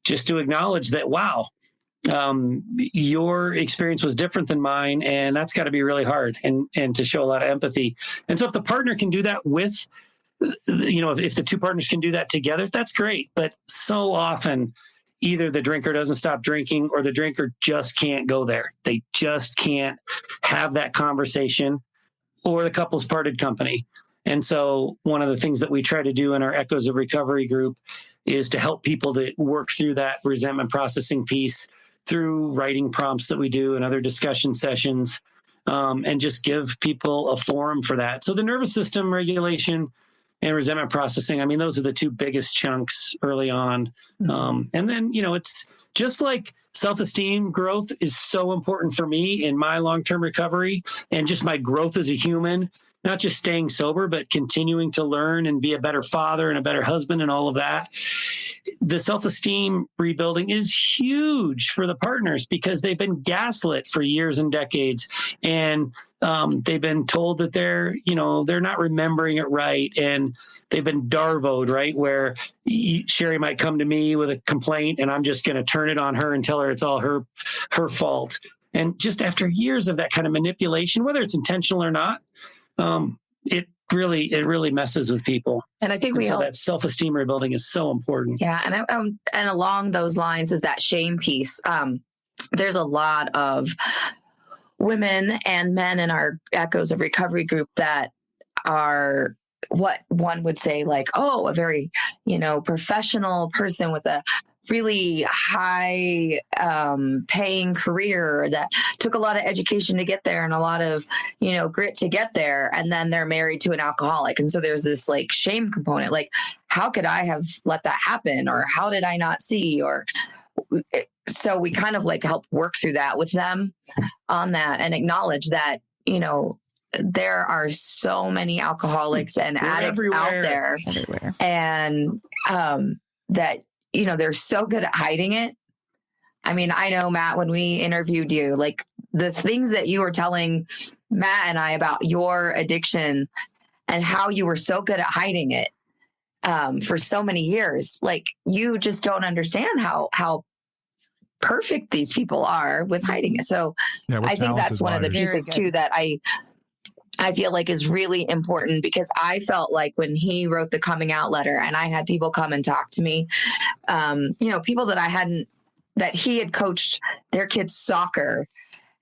just to acknowledge that, wow, your experience was different than mine, and that's got to be really hard, and to show a lot of empathy. And so if the partner can do that with, if the two partners can do that together, that's great. But so often, either the drinker doesn't stop drinking or the drinker just can't go there. They just can't have that conversation, or the couple's parted company. And so one of the things that we try to do in our Echoes of Recovery group is to help people to work through that resentment processing piece through writing prompts that we do and other discussion sessions, and just give people a forum for that. So the nervous system regulation and resentment processing, I mean, those are the two biggest chunks early on. And then, it's just like self-esteem growth is so important for me in my long-term recovery and just my growth as a human, not just staying sober, but continuing to learn and be a better father and a better husband and all of that. The self-esteem rebuilding is huge for the partners because they've been gaslit for years and decades. And they've been told that they're not remembering it right. And they've been darvoed, right? Where Sheri might come to me with a complaint and I'm just going to turn it on her and tell her it's all her fault. And just after years of that kind of manipulation, whether it's intentional or not, it really messes with people. And I think that self-esteem rebuilding is so important. Yeah. And along those lines is that shame piece. There's a lot of women and men in our Echoes of Recovery group that are what one would say like, oh, a very, professional person with a really high paying career that took a lot of education to get there and a lot of, grit to get there. And then they're married to an alcoholic. And so there's this like shame component, like, how could I have let that happen? Or how did I not see? Or so we kind of like help work through that with them on that and acknowledge that, there are so many alcoholics and addicts out there. Everywhere. And that they're so good at hiding it. I mean, I know, Matt, when we interviewed you, like the things that you were telling Matt and I about your addiction and how you were so good at hiding it for so many years, like you just don't understand how perfect these people are with hiding it. So I think that's one of the pieces too that I feel like is really important, because I felt like when he wrote the coming out letter and I had people come and talk to me, people that he had coached their kids' soccer.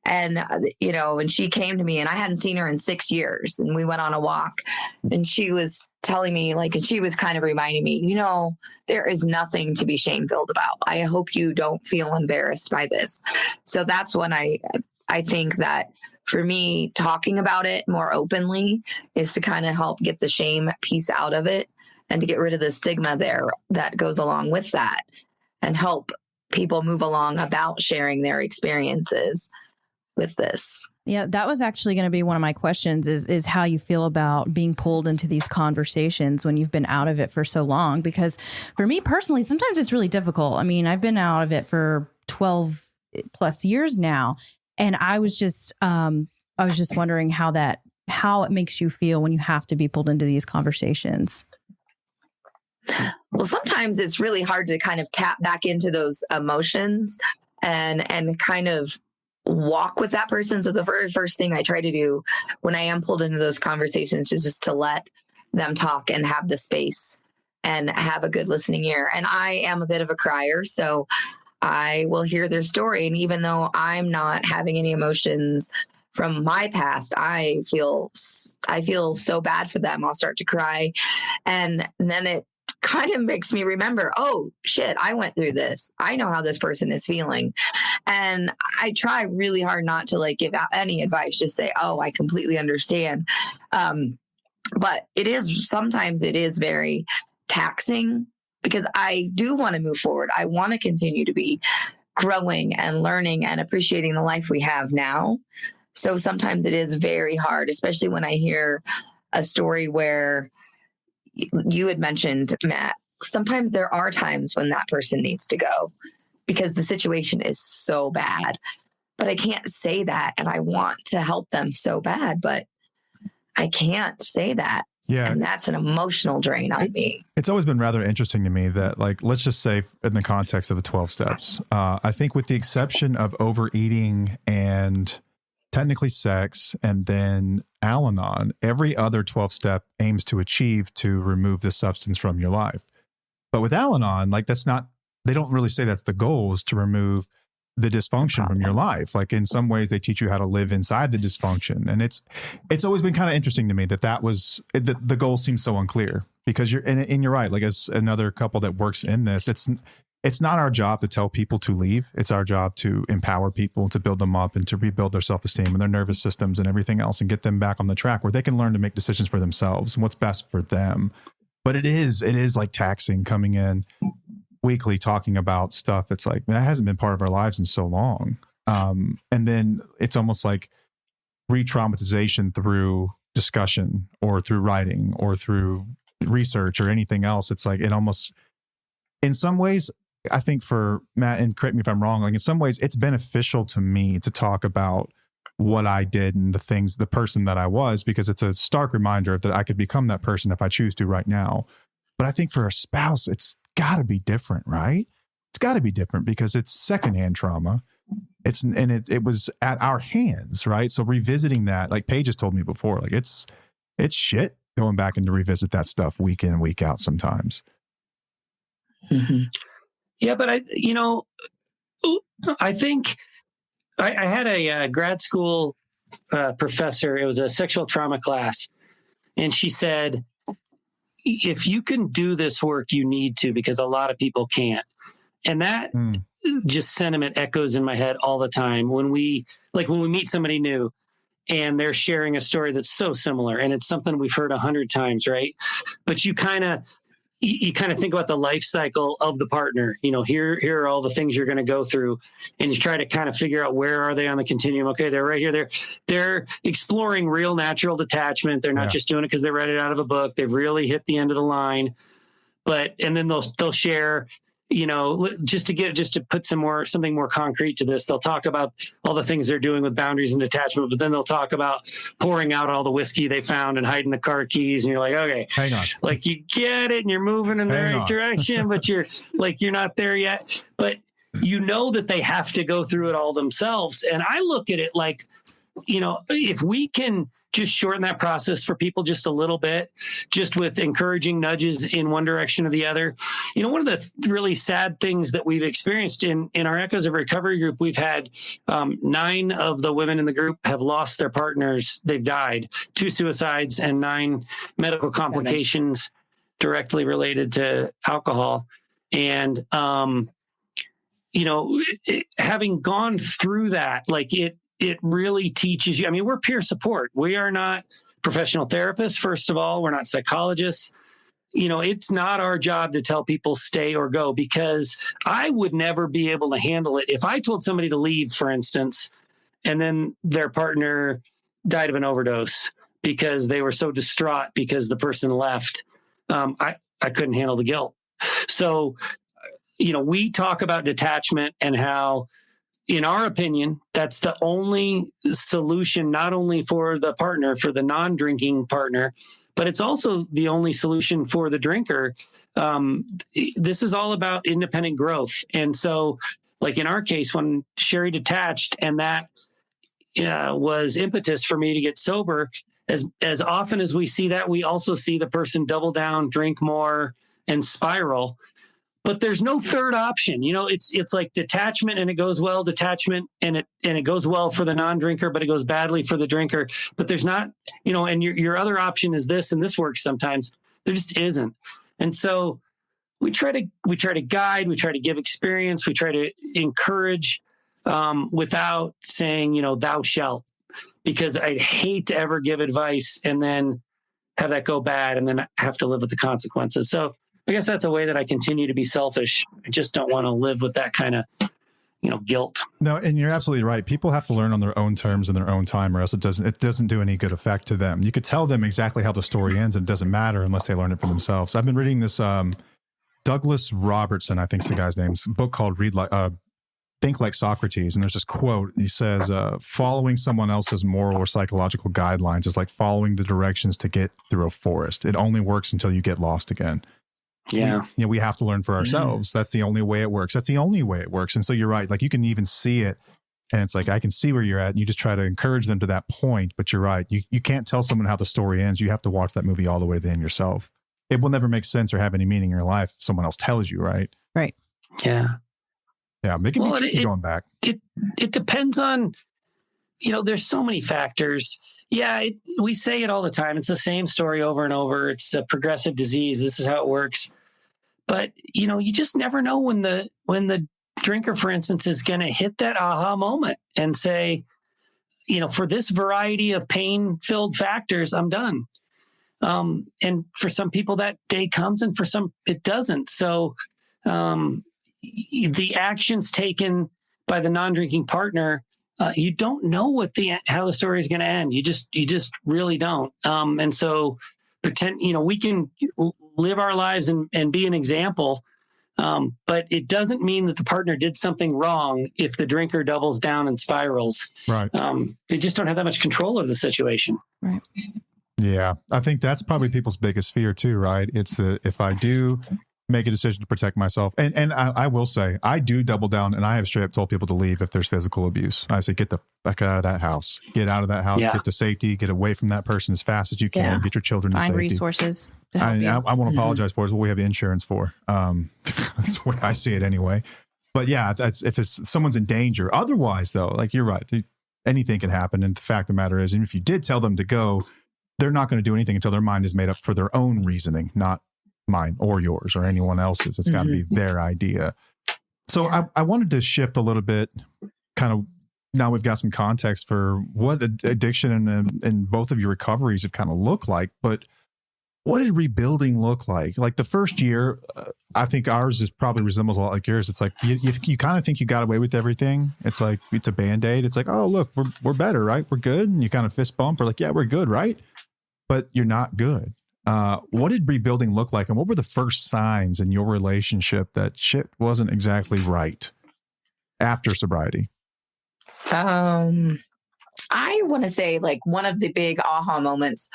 And, and she came to me and I hadn't seen her in 6 years, and we went on a walk, and she was telling me and she was kind of reminding me, there is nothing to be shame-filled about. I hope you don't feel embarrassed by this. So that's when I think that for me, talking about it more openly is to kind of help get the shame piece out of it and to get rid of the stigma there that goes along with that, and help people move along about sharing their experiences with this. Yeah, that was actually going to be one of my questions is how you feel about being pulled into these conversations when you've been out of it for so long. Because for me personally, sometimes it's really difficult. I mean, I've been out of it for 12 plus years now. And I was just wondering how it makes you feel when you have to be pulled into these conversations. Well, sometimes it's really hard to kind of tap back into those emotions and kind of walk with that person. So the very first thing I try to do when I am pulled into those conversations is just to let them talk and have the space and have a good listening ear. And I am a bit of a crier, so I will hear their story. And even though I'm not having any emotions from my past, I feel so bad for them. I'll start to cry. And then it kind of makes me remember, oh shit, I went through this. I know how this person is feeling. And I try really hard not to give out any advice, just say, oh, I completely understand. But sometimes it is very taxing, because I do want to move forward. I want to continue to be growing and learning and appreciating the life we have now. So sometimes it is very hard, especially when I hear a story where you had mentioned, Matt, sometimes there are times when that person needs to go because the situation is so bad, but I can't say that. And I want to help them so bad, but I can't say that. Yeah. And that's an emotional drain on me. It's always been rather interesting to me that, let's just say in the context of the 12 steps, I think with the exception of overeating and technically sex and then Al-Anon, every other 12 step aims to achieve to remove the substance from your life. But with Al-Anon, they don't really say that's the goal, is to remove the dysfunction from your life. In some ways they teach you how to live inside the dysfunction. And it's always been kind of interesting to me that was the goal seems so unclear, because you're right. As another couple that works in this, it's not our job to tell people to leave. It's our job to empower people, to build them up and to rebuild their self-esteem and their nervous systems and everything else, and get them back on the track where they can learn to make decisions for themselves and what's best for them. But it is taxing coming in weekly talking about stuff. It's that hasn't been part of our lives in so long. And then it's almost like re-traumatization through discussion or through writing or through research or anything else. It's it almost, in some ways, I think for Matt, and correct me if I'm wrong, in some ways it's beneficial to me to talk about what I did and the person that I was, because it's a stark reminder that I could become that person if I choose to right now. But I think for a spouse, it's got to be different, right? It's got to be different because it's secondhand trauma. It was at our hands, right? So revisiting that, Paige has told me before, it's shit going back and to revisit that stuff week in and week out sometimes. Mm-hmm. Yeah, but I think I had a grad school professor. It was a sexual trauma class, and she said, if you can do this work, you need to, because a lot of people can't. And that just sentiment echoes in my head all the time when we meet somebody new and they're sharing a story that's so similar, and it's something we've heard 100 times, right? But you kind of think about the life cycle of the partner. Here are all the things you're going to go through, and you try to kind of figure out where are they on the continuum. Okay, they're right here. They're exploring real natural detachment. They're not just doing it because they read it out of a book. They've really hit the end of the line. And then they'll share, just to put something more concrete to this, they'll talk about all the things they're doing with boundaries and detachment, but then they'll talk about pouring out all the whiskey they found and hiding the car keys. And you're like, okay, hang on. Like you get it and you're moving in the right direction, but you're not there yet. But that they have to go through it all themselves. And I look at it like, if we can just shorten that process for people just a little bit, just with encouraging nudges in one direction or the other. One of the really sad things that we've experienced in our Echoes of Recovery group, we've had 9 of the women in the group have lost their partners. They've died, 2 suicides and 9 medical complications directly related to alcohol. And, having gone through that, like it really teaches you. I mean, we're peer support. We are not professional therapists, first of all. We're not psychologists. It's not our job to tell people stay or go, because I would never be able to handle it. If I told somebody to leave, for instance, and then their partner died of an overdose because they were so distraught because the person left, I couldn't handle the guilt. So, we talk about detachment and how, in our opinion, that's the only solution, not only for the partner, for the non-drinking partner, but it's also the only solution for the drinker. This is all about independent growth. And so, like in our case, when Sheri detached, and that was impetus for me to get sober, as often as we see that, we also see the person double down, drink more, and spiral. But there's no third option. It's like detachment and it goes well, detachment and it goes well for the non-drinker, but it goes badly for the drinker. But there's not, and your other option is this, and this works sometimes. There just isn't. And so we try to guide, we try to give experience, we try to encourage without saying, thou shalt, because I'd hate to ever give advice and then have that go bad and then have to live with the consequences. So I guess that's a way that I continue to be selfish. I just don't want to live with that kind of, guilt. No, and you're absolutely right. People have to learn on their own terms in their own time, or else it doesn't do any good effect to them. You could tell them exactly how the story ends, and it doesn't matter unless they learn it for themselves. I've been reading this Douglas Robertson, I think is the guy's name, book called Think Like Socrates. And there's this quote. He says, following someone else's moral or psychological guidelines is like following the directions to get through a forest. It only works until you get lost again. Yeah. We have to learn for ourselves. That's the only way it works. And so you're right. Like you can even see it, and it's like, I can see where you're at, and you just try to encourage them to that point. But you're right. You can't tell someone how the story ends. You have to watch that movie all the way to the end yourself. It will never make sense or have any meaning in your life if someone else tells you, right? Right. Yeah. Yeah. Making me tricky going back. It depends on, there's so many factors. Yeah, we say it all the time. It's the same story over and over. It's a progressive disease. This is how it works. But, you just never know when the drinker, for instance, is going to hit that aha moment and say, for this variety of pain-filled factors, I'm done. And for some people that day comes, and for some it doesn't. So the actions taken by the non-drinking partner, you don't know how the story is going to end. You just really don't. And so pretend, we can live our lives and be an example. But it doesn't mean that the partner did something wrong if the drinker doubles down and spirals. Right. They just don't have that much control of the situation. Right. Yeah. I think that's probably people's biggest fear too, right? It's if I do make a decision to protect myself. And I will say, I do double down, and I have straight up told people to leave if there's physical abuse. I say, get the fuck out of that house. Get out of that house. Yeah. Get to safety. Get away from that person as fast as you can. Yeah. Get your children to safety. Find resources to help you. I want to apologize for it. It's what we have insurance for. That's the way I see it anyway. But yeah, if someone's in danger. Otherwise, though, like you're right. Anything can happen. And the fact of the matter is, even if you did tell them to go, they're not going to do anything until their mind is made up for their own reasoning, not mine or yours or anyone else's. It's got to be their idea. So I wanted to shift a little bit, kind of, now we've got some context for what addiction and both of your recoveries have kind of looked like, but what did rebuilding look like? Like the first year, I think ours is probably resembles a lot like yours. It's like, you kind of think you got away with everything. It's like, it's a Band-Aid. It's like, oh, look, we're better, right? We're good. And you kind of fist bump. We're like, yeah, we're good, right? But you're not good. What did rebuilding look like? And what were the first signs in your relationship that shit wasn't exactly right after sobriety? I want to say like one of the big aha moments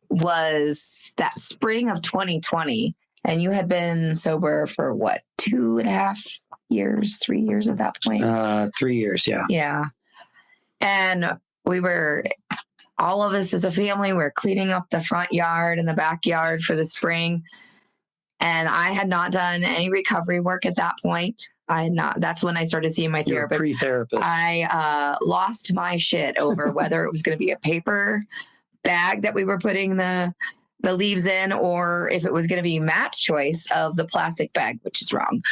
was that spring of 2020. And you had been sober for what, 2.5 years, 3 years at that point? 3 years, yeah. Yeah. And we were, all of us as a family, we're cleaning up the front yard and the backyard for the spring. And I had not done any recovery work at that point. I had not. That's when I started seeing my therapist. Pre-therapist. I lost my shit over whether it was going to be a paper bag that we were putting the leaves in, or if it was going to be Matt's choice of the plastic bag, which is wrong.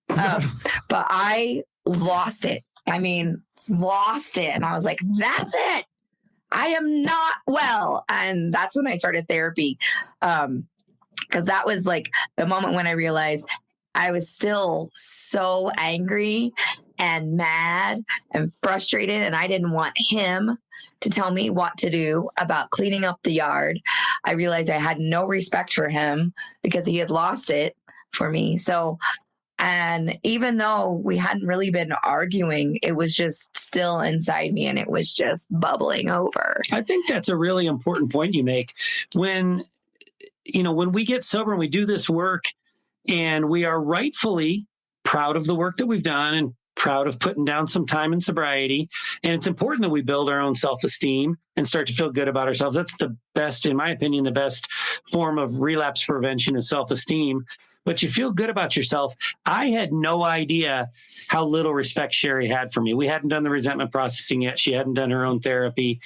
But I lost it. I mean, lost it. And I was like, that's it. I am not well. And that's when I started therapy. Because that was like the moment when I realized I was still so angry and mad and frustrated, and I didn't want him to tell me what to do about cleaning up the yard. I realized I had no respect for him because he had lost it for me. So, and even though we hadn't really been arguing, it was just still inside me and it was just bubbling over. I think that's a really important point you make. When we get sober and we do this work, and we are rightfully proud of the work that we've done and proud of putting down some time in sobriety. And it's important that we build our own self-esteem and start to feel good about ourselves. That's the best, in my opinion, the best form of relapse prevention is self-esteem. But you feel good about yourself. I had no idea how little respect Sheri had for me. We hadn't done the resentment processing yet. She hadn't done her own therapy.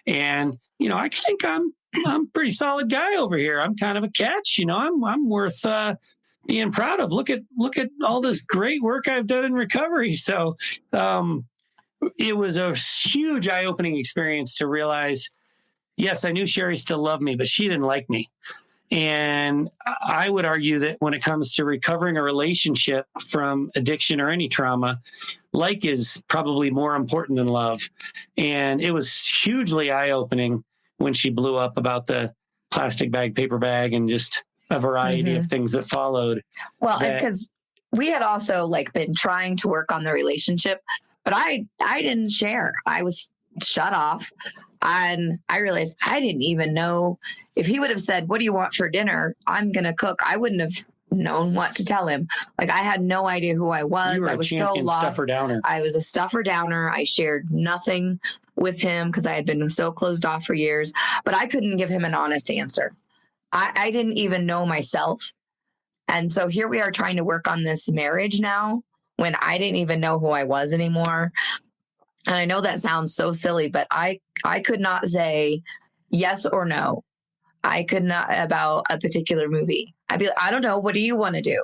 And, I think I'm a pretty solid guy over here. I'm kind of a catch. I'm worth being proud of. Look at all this great work I've done in recovery. So it was a huge eye-opening experience to realize, yes, I knew Sheri still loved me, but she didn't like me. And I would argue that when it comes to recovering a relationship from addiction or any trauma, like is probably more important than love. And it was hugely eye-opening when she blew up about the plastic bag, paper bag, and just a variety of things that followed. Well, because we had also been trying to work on the relationship, but I didn't share. I was shut off. And I realized I didn't even know if he would have said, "What do you want for dinner?" I'm going to cook. I wouldn't have known what to tell him. I had no idea who I was. I was so lost. Stuffer downer. I was a stuffer downer. I shared nothing with him because I had been so closed off for years, but I couldn't give him an honest answer. I didn't even know myself. And so here we are trying to work on this marriage now when I didn't even know who I was anymore. And I know that sounds so silly, but I could not say yes or no. I could not about a particular movie. I'd be like, I don't know. What do you want to do?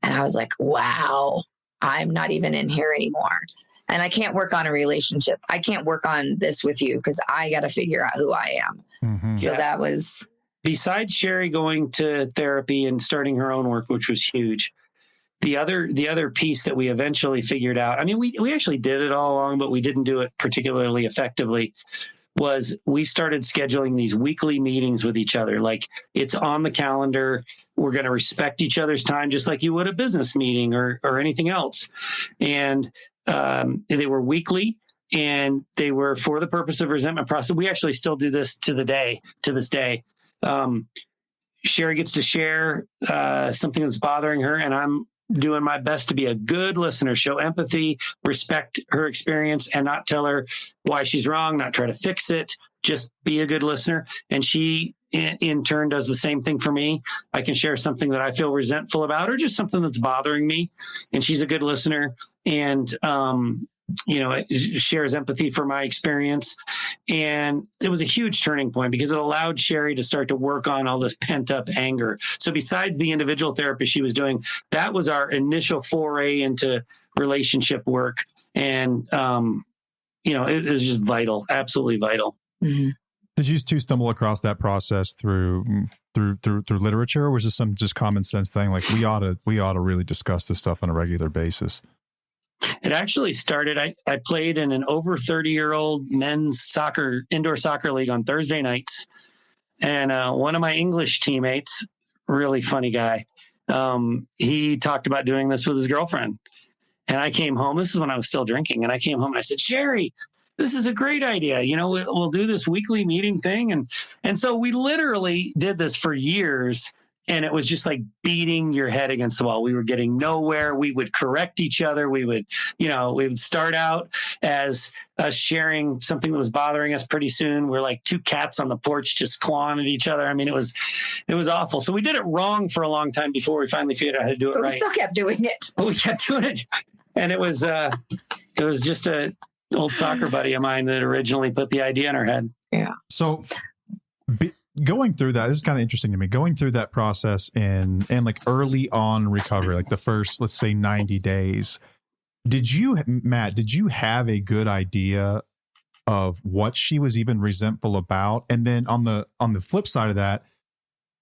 And I was like, wow, I'm not even in here anymore. And I can't work on a relationship. I can't work on this with you because I got to figure out who I am. Mm-hmm. So that was... Besides Sheri going to therapy and starting her own work, which was huge, the other piece that we eventually figured out, I mean, we actually did it all along, but we didn't do it particularly effectively, was we started scheduling these weekly meetings with each other. It's on the calendar. We're going to respect each other's time, just like you would a business meeting or anything else. And they were weekly, and they were for the purpose of resentment process. We actually still do this to this day. Sheri gets to share something that's bothering her, and I'm doing my best to be a good listener, show empathy, respect her experience, and not tell her why she's wrong, not try to fix it, just be a good listener. And she, in turn, does the same thing for me. I can share something that I feel resentful about or just something that's bothering me, and she's a good listener and shares empathy for my experience. And it was a huge turning point because it allowed Sheri to start to work on all this pent up anger. So besides the individual therapy she was doing, that was our initial foray into relationship work. And, it was just vital, absolutely vital. Mm-hmm. Did you two stumble across that process through literature, or was this some just common sense thing? We ought to really discuss this stuff on a regular basis. It actually started, I played in an over 30-year-old men's indoor soccer league on Thursday nights. And one of my English teammates, really funny guy, he talked about doing this with his girlfriend. And I came home. This is when I was still drinking. And I came home and I said, Sheri, this is a great idea. We'll do this weekly meeting thing. And so we literally did this for years. And it was just like beating your head against the wall. We were getting nowhere. We would correct each other. We would start out as us sharing something that was bothering us. Pretty soon we're like two cats on the porch just clawing at each other. I mean, it was awful. So we did it wrong for a long time before we finally figured out how to do it right. We still kept doing it. But we kept doing it. And it was just a old soccer buddy of mine that originally put the idea in our head. Yeah. So going through that, this is kind of interesting to me. Going through that process and like early on recovery, like the first, let's say 90 days, Matt, did you have a good idea of what she was even resentful about? And then on the flip side of that,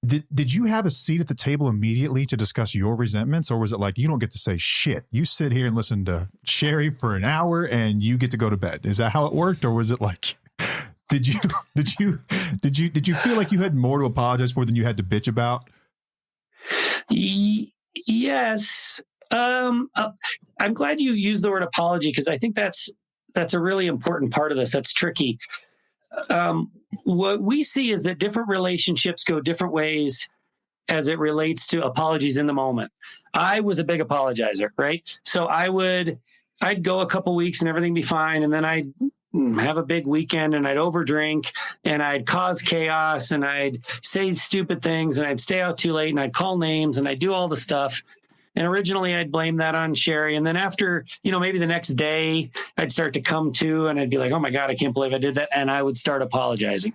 did you have a seat at the table immediately to discuss your resentments, or was it like, you don't get to say shit, you sit here and listen to Sheri for an hour and you get to go to bed? Is that how it worked? Or was it like, did you feel like you had more to apologize for than you had to bitch about? Yes. I'm glad you used the word apology, because I think that's a really important part of this. That's tricky. What we see is that different relationships go different ways as it relates to apologies in the moment. I was a big apologizer, right? So I'd go a couple weeks and everything be fine. And then I'd have a big weekend and I'd overdrink and I'd cause chaos and I'd say stupid things and I'd stay out too late and I'd call names and I'd do all the stuff. And originally I'd blame that on Sheri. And then after, maybe the next day I'd start to come to and I'd be like, oh my God, I can't believe I did that. And I would start apologizing.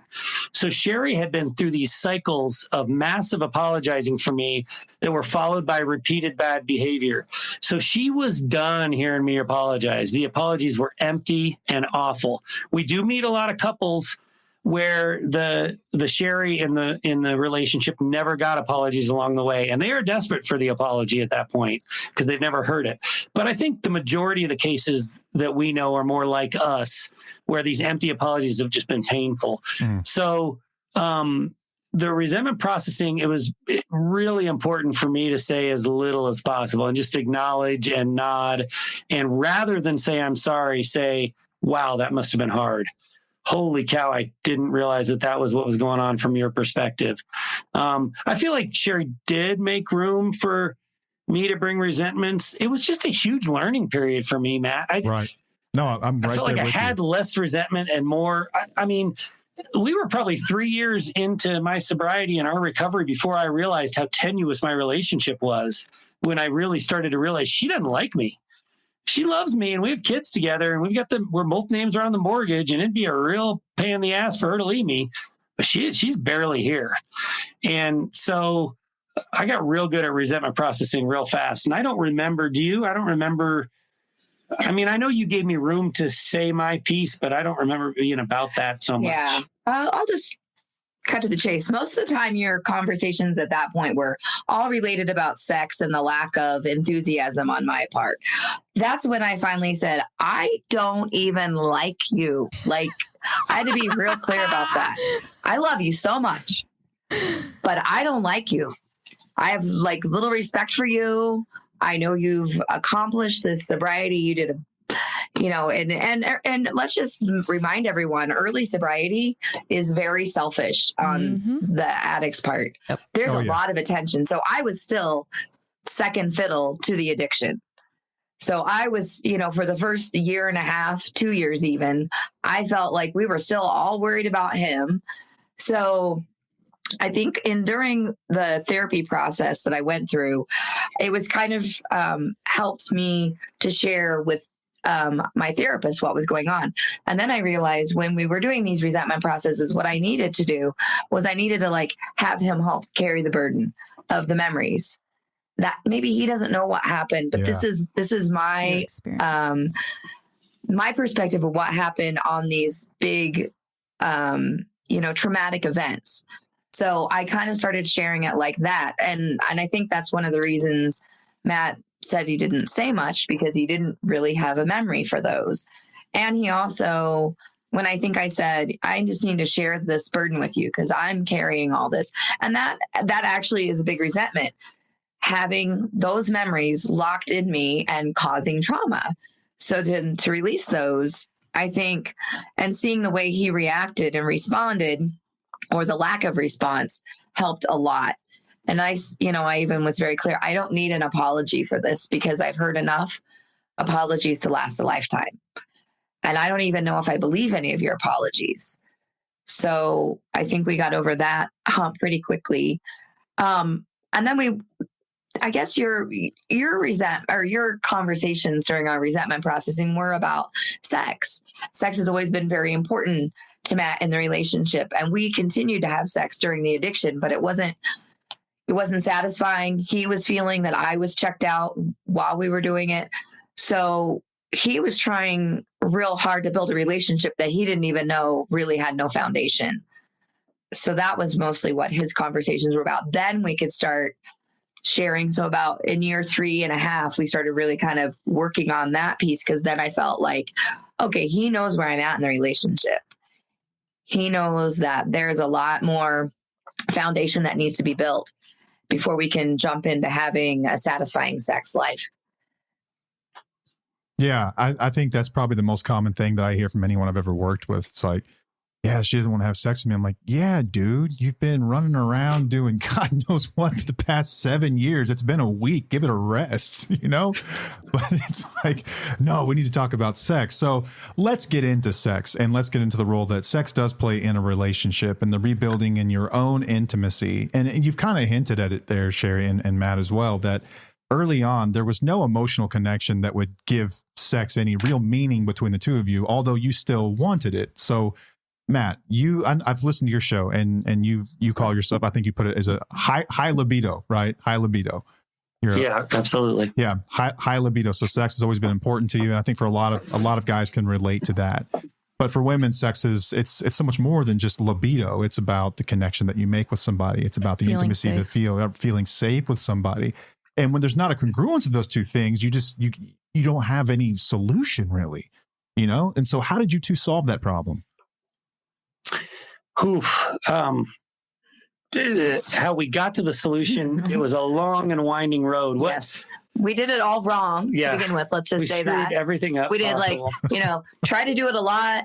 So Sheri had been through these cycles of massive apologizing for me that were followed by repeated bad behavior. So she was done hearing me apologize. The apologies were empty and awful. We do meet a lot of couples where the Sheri in the relationship never got apologies along the way. And they are desperate for the apology at that point because they've never heard it. But I think the majority of the cases that we know are more like us, where these empty apologies have just been painful. So the resentment processing, it was really important for me to say as little as possible and just acknowledge and nod. And rather than say, I'm sorry, say, wow, that must have been hard. Holy cow, I didn't realize that was what was going on from your perspective. I feel like Sheri did make room for me to bring resentments. It was just a huge learning period for me, Matt. Right. No, I'm right. I felt like I had less resentment and more. I mean, we were probably 3 years into my sobriety and our recovery before I realized how tenuous my relationship was, when I really started to realize she doesn't like me. She loves me and we have kids together and we're both names are on the mortgage, and it'd be a real pain in the ass for her to leave me, but she's barely here. And so I got real good at resentment processing real fast. And I don't remember, do you? I don't remember. I mean, I know you gave me room to say my piece, but I don't remember being about that so much. Yeah. I'll just cut to the chase. Most of the time, your conversations at that point were all related about sex and the lack of enthusiasm on my part. That's when I finally said, I don't even like you. Like, I had to be real clear about that. I love you so much, but I don't like you. I have like little respect for you. I know you've accomplished this sobriety. You did and let's just remind everyone, early sobriety is very selfish on the addict's part. Yep. There's a lot of attention. So I was still second fiddle to the addiction. So I was, for the first year and a half, 2 years even, I felt like we were still all worried about him. So I think during the therapy process that I went through, it was kind of helped me to share with my therapist what was going on. And then I realized when we were doing these resentment processes, what I needed to do was I needed to have him help carry the burden of the memories. That maybe he doesn't know what happened, but this is my my perspective of what happened on these big traumatic events. So I kind of started sharing it like that. And I think that's one of the reasons Matt said he didn't say much, because he didn't really have a memory for those. And he also when I think I said, I just need to share this burden with you because I'm carrying all this. And that actually is a big resentment, having those memories locked in me and causing trauma. So to release those, I think, and seeing the way he reacted and responded, or the lack of response, helped a lot. And I even was very clear, I don't need an apology for this because I've heard enough apologies to last a lifetime. And I don't even know if I believe any of your apologies. So I think we got over that hump pretty quickly. And then I guess your conversations during our resentment processing were about sex. Sex has always been very important to Matt in the relationship. And we continued to have sex during the addiction, but it wasn't satisfying. He was feeling that I was checked out while we were doing it. So he was trying real hard to build a relationship that he didn't even know really had no foundation. So that was mostly what his conversations were about. Then we could start sharing. So about in year 3.5, we started really kind of working on that piece, because then I felt like, okay, he knows where I'm at in the relationship. He knows that there's a lot more foundation that needs to be built before we can jump into having a satisfying sex life. Yeah, I think that's probably the most common thing that I hear from anyone I've ever worked with. It's like, yeah, she doesn't want to have sex with me. I'm like, yeah, dude, you've been running around doing God knows what for the past 7 years. It's been a week. Give it a rest, But it's like, no, we need to talk about sex. So let's get into sex, and let's get into the role that sex does play in a relationship and the rebuilding in your own intimacy. And you've kind of hinted at it there, Sheri and Matt as well, that early on, there was no emotional connection that would give sex any real meaning between the two of you, although you still wanted it. So Matt, I've listened to your show, and you call yourself, I think you put it as a high libido, right? High libido. Yeah, absolutely. Yeah, high libido. So sex has always been important to you, and I think for a lot of guys can relate to that. But for women, sex it's so much more than just libido. It's about the connection that you make with somebody. It's about the intimacy, feeling safe with somebody. And when there's not a congruence of those two things, you don't have any solution really, And so, how did you two solve that problem? How we got to the solution, it was a long and winding road. Yes. We did it all wrong to begin with. Let's just say that. Everything up. We did try to do it a lot,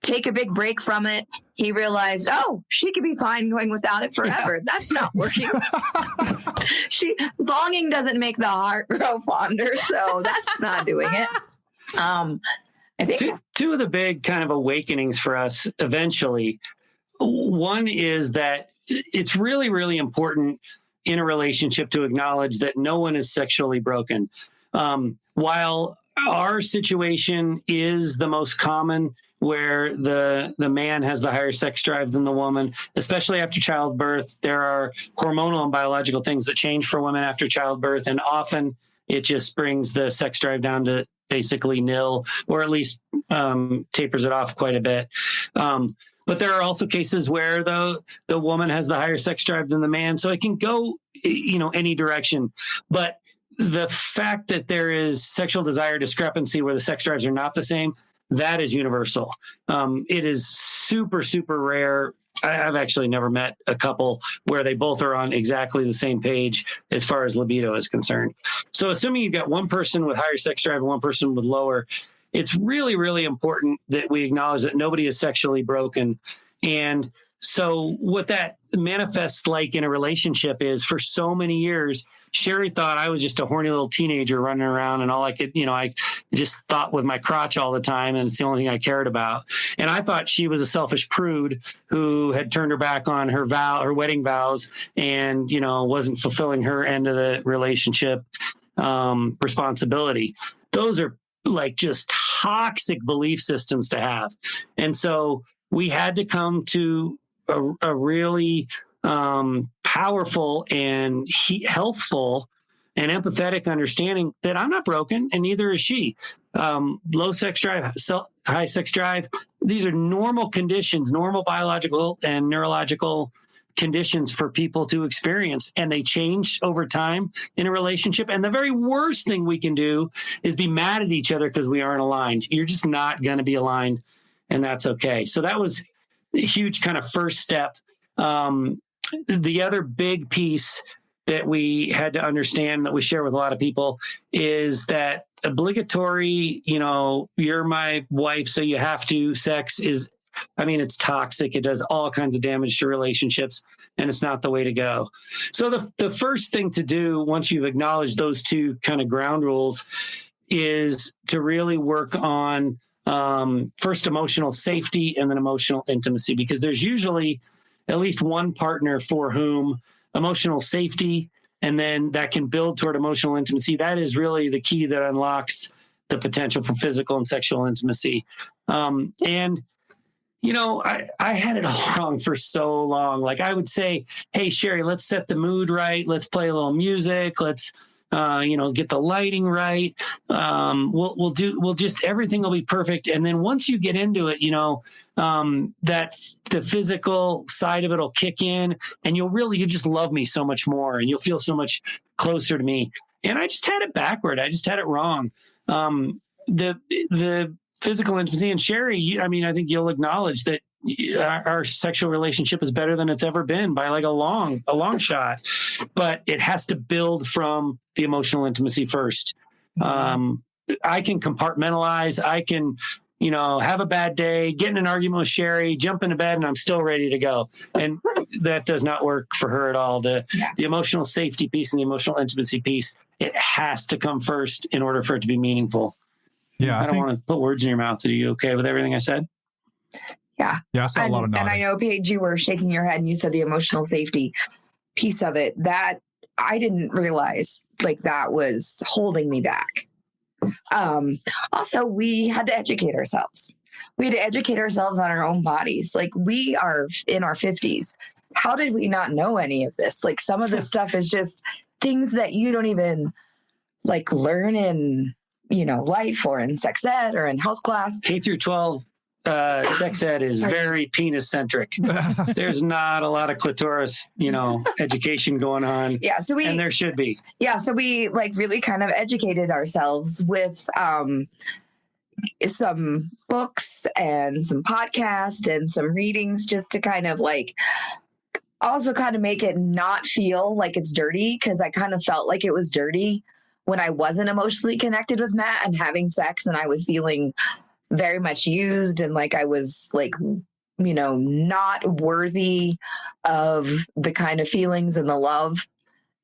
take a big break from it. He realized, she could be fine going without it forever. Yeah. That's not working. Longing doesn't make the heart grow fonder. So that's not doing it. I think two of the big kind of awakenings for us eventually. One is that it's really, really important in a relationship to acknowledge that no one is sexually broken. While our situation is the most common, where the man has the higher sex drive than the woman, especially after childbirth, there are hormonal and biological things that change for women after childbirth. And often it just brings the sex drive down to basically nil, or at least tapers it off quite a bit. But there are also cases where the woman has the higher sex drive than the man. So it can go, any direction. But the fact that there is sexual desire discrepancy where the sex drives are not the same, that is universal. It is super, super rare. I've actually never met a couple where they both are on exactly the same page as far as libido is concerned. So assuming you've got one person with higher sex drive and one person with lower, it's really, really important that we acknowledge that nobody is sexually broken. And so what that manifests like in a relationship is, for so many years, Sheri thought I was just a horny little teenager running around, and all I could, I just thought with my crotch all the time, and it's the only thing I cared about. And I thought she was a selfish prude who had turned her back on her wedding vows, and, wasn't fulfilling her end of the relationship responsibility. Those are like just toxic belief systems to have. And so we had to come to a really powerful and healthful and empathetic understanding that I'm not broken and neither is she. Low sex drive, high sex drive, these are normal conditions, normal biological and neurological conditions for people to experience, and they change over time in a relationship. And the very worst thing we can do is be mad at each other because we aren't aligned. You're just not going to be aligned and that's okay. So that was a huge kind of first step. The other big piece that we had to understand that we share with a lot of people is that obligatory, you're my wife, so you have to, sex is, it's toxic. It does all kinds of damage to relationships, and it's not the way to go. So the first thing to do once you've acknowledged those two kind of ground rules is to really work on first emotional safety and then emotional intimacy, because there's usually at least one partner for whom emotional safety and then that can build toward emotional intimacy. That is really the key that unlocks the potential for physical and sexual intimacy. I had it all wrong for so long. Like I would say, hey, Sheri, let's set the mood right. Let's play a little music. Let's, get the lighting right. Everything will be perfect. And then once you get into it, that the physical side of it will kick in and you just love me so much more and you'll feel so much closer to me. And I just had it backward. I just had it wrong. The physical intimacy, and Sheri, I think you'll acknowledge that our sexual relationship is better than it's ever been by like a long shot, but it has to build from the emotional intimacy first. I can compartmentalize. I can, have a bad day, get in an argument with Sheri, jump into bed, and I'm still ready to go. And that does not work for her at all. The emotional safety piece and the emotional intimacy piece, it has to come first in order for it to be meaningful. Yeah. I don't want to put words in your mouth. Are you okay with everything I said? Yeah. Yeah, I saw a lot of nodding. And I know, Paige, you were shaking your head and you said the emotional safety piece of it. That I didn't realize like that was holding me back. Also, we had to educate ourselves. We had to educate ourselves on our own bodies. Like we are in our 50s. How did we not know any of this? Like some of this stuff is just things that you don't even like learn in life or in sex ed or in health class. K through 12 sex ed is very penis centric. There's not a lot of clitoris, education going on. Yeah. And there should be. Yeah. So we like really kind of educated ourselves with some books and some podcasts and some readings just to kind of like also kind of make it not feel like it's dirty. Cause I kind of felt like it was dirty when I wasn't emotionally connected with Matt and having sex, and I was feeling very much used and like I was like, not worthy of the kind of feelings and the love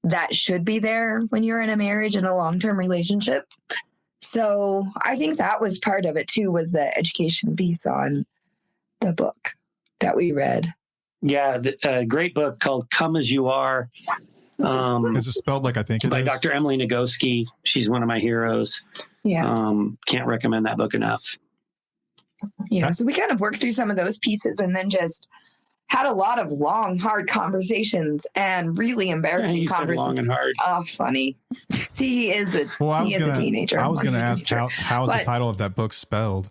that should be there when you're in a marriage and a long-term relationship. So I think that was part of it too, was the education piece on the book that we read. Yeah, a great book called Come As You Are. Is it spelled like I think it by is? Dr. Emily Nagoski. She's one of my heroes. Yeah. Can't recommend that book enough. Yeah. So we kind of worked through some of those pieces and then just had a lot of long, hard conversations and really embarrassing conversations. Long and hard. Oh, funny. See, he is a teenager. I was going to ask how is the title of that book spelled?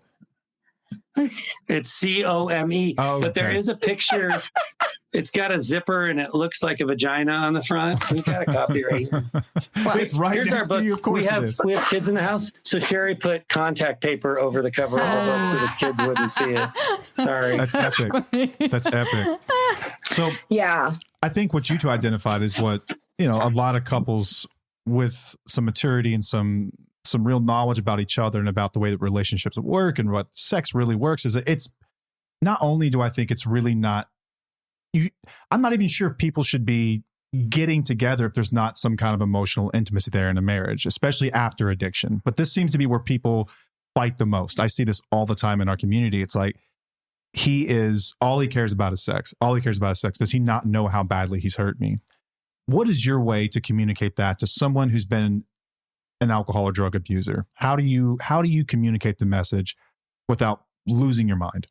It's COME. Oh, but there is a picture. It's got a zipper and it looks like a vagina on the front. We got a copy right here. Well, it's right Here's next our book. to you. Of course We have kids in the house. So Sheri put contact paper over the cover of the book so the kids wouldn't see it. Sorry. That's epic. That's epic. So yeah, I think what you two identified is what, a lot of couples with some maturity and some real knowledge about each other and about the way that relationships work and what sex really works is that it's not only do I think it's really not, I'm not even sure if people should be getting together if there's not some kind of emotional intimacy there in a marriage, especially after addiction. But this seems to be where people fight the most. I see this all the time in our community. It's like, all he cares about is sex. All he cares about is sex. Does he not know how badly he's hurt me? What is your way to communicate that to someone who's been an alcohol or drug abuser? How do you communicate the message without losing your mind?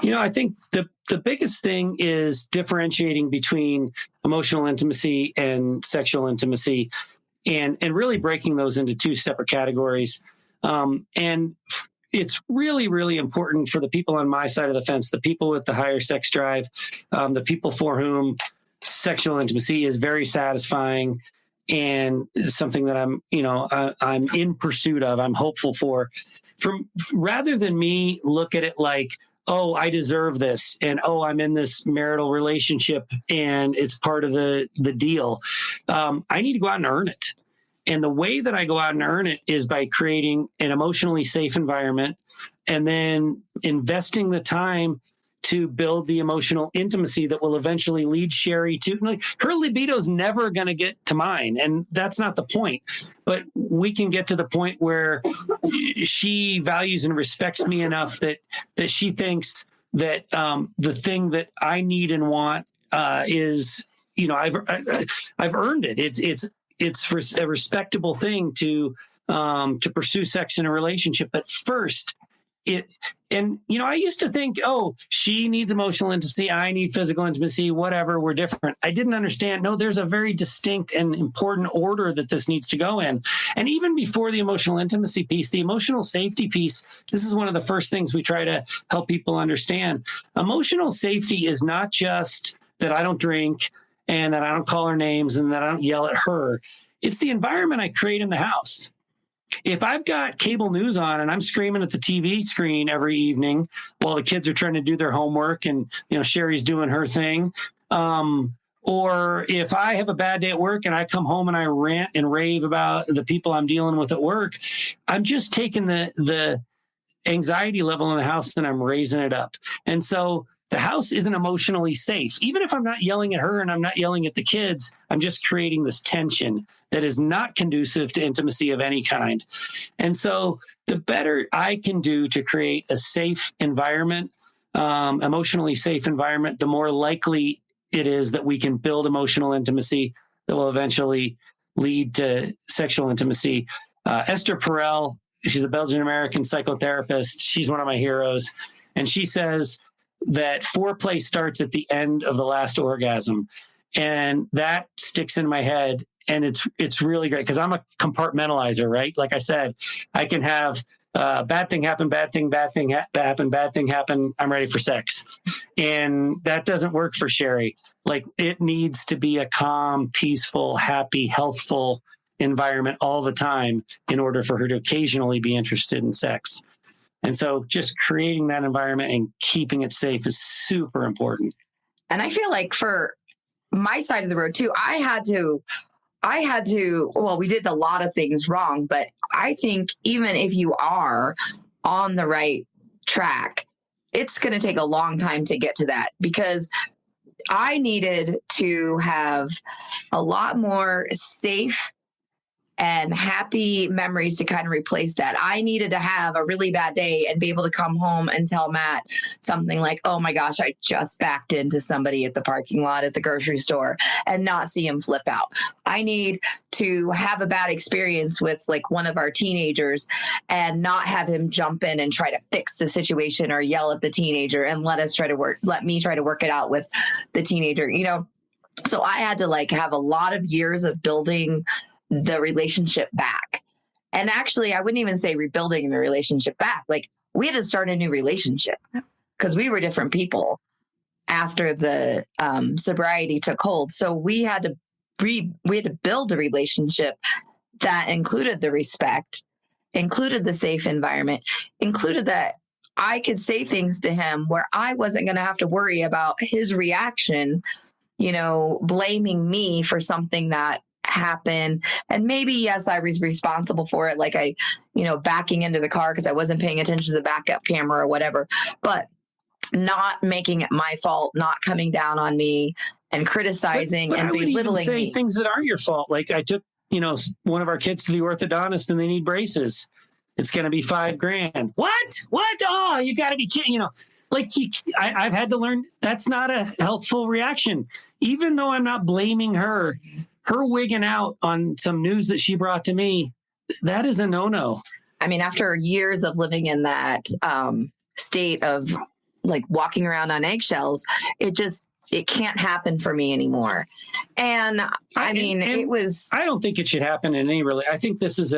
I think the biggest thing is differentiating between emotional intimacy and sexual intimacy and really breaking those into two separate categories. And it's really, really important for the people on my side of the fence, the people with the higher sex drive, the people for whom sexual intimacy is very satisfying and something that I'm in pursuit of, I'm hopeful for, rather than me look at it like, oh, I deserve this, and oh, I'm in this marital relationship and it's part of the deal. I need to go out and earn it. And the way that I go out and earn it is by creating an emotionally safe environment and then investing the time to build the emotional intimacy that will eventually lead Sheri to, like, her libido's never going to get to mine. And that's not the point, but we can get to the point where she values and respects me enough that she thinks that the thing that I need and want is, I've earned it. It's a respectable thing to pursue sex in a relationship. But first, I used to think, oh, she needs emotional intimacy, I need physical intimacy, whatever, we're different. I didn't understand. No, there's a very distinct and important order that this needs to go in. And even before the emotional intimacy piece, the emotional safety piece, this is one of the first things we try to help people understand. Emotional safety is not just that I don't drink and that I don't call her names and that I don't yell at her. It's the environment I create in the house. If I've got cable news on and I'm screaming at the TV screen every evening while the kids are trying to do their homework and, Sheri's doing her thing, or if I have a bad day at work and I come home and I rant and rave about the people I'm dealing with at work, I'm just taking the anxiety level in the house and I'm raising it up. And so the house isn't emotionally safe. Even if I'm not yelling at her and I'm not yelling at the kids, I'm just creating this tension that is not conducive to intimacy of any kind. And so the better I can do to create a safe environment, emotionally safe environment, the more likely it is that we can build emotional intimacy that will eventually lead to sexual intimacy. Esther Perel, she's a Belgian-American psychotherapist. She's one of my heroes. And she says that foreplay starts at the end of the last orgasm. And that sticks in my head. And it's really great because I'm a compartmentalizer, right? Like I said, I can have bad thing happen, bad thing happen, bad thing happen. I'm ready for sex. And that doesn't work for Sheri. Like, it needs to be a calm, peaceful, happy, healthful environment all the time in order for her to occasionally be interested in sex. And so just creating that environment and keeping it safe is super important. And I feel like for my side of the road too, I had to, well, we did a lot of things wrong, but I think even if you are on the right track, it's going to take a long time to get to that, because I needed to have a lot more safe and happy memories to kind of replace that. I needed to have a really bad day and be able to come home and tell Matt something like, oh my gosh, I just backed into somebody at the parking lot at the grocery store, and not see him flip out. I need to have a bad experience with like one of our teenagers and not have him jump in and try to fix the situation or yell at the teenager and let me try to work it out with the teenager, So I had to like have a lot of years of building the relationship back. And actually, I wouldn't even say rebuilding the relationship back. Like, we had to start a new relationship because we were different people after the sobriety took hold. So we had to build a relationship that included the respect, included the safe environment, included that I could say things to him where I wasn't going to have to worry about his reaction, blaming me for something that happen. And maybe, yes, I was responsible for it. Like backing into the car because I wasn't paying attention to the backup camera or whatever, but not making it my fault, not coming down on me and criticizing and belittling me. Things that aren't your fault. Like, I took, one of our kids to the orthodontist and they need braces. It's going to be $5,000. What? Oh, you got to be kidding. I've had to learn that's not a healthful reaction. Even though I'm not blaming her wigging out on some news that she brought to me, that is a no-no. I mean, after years of living in that state of like walking around on eggshells, it can't happen for me anymore. And I don't think it should happen in any I think this is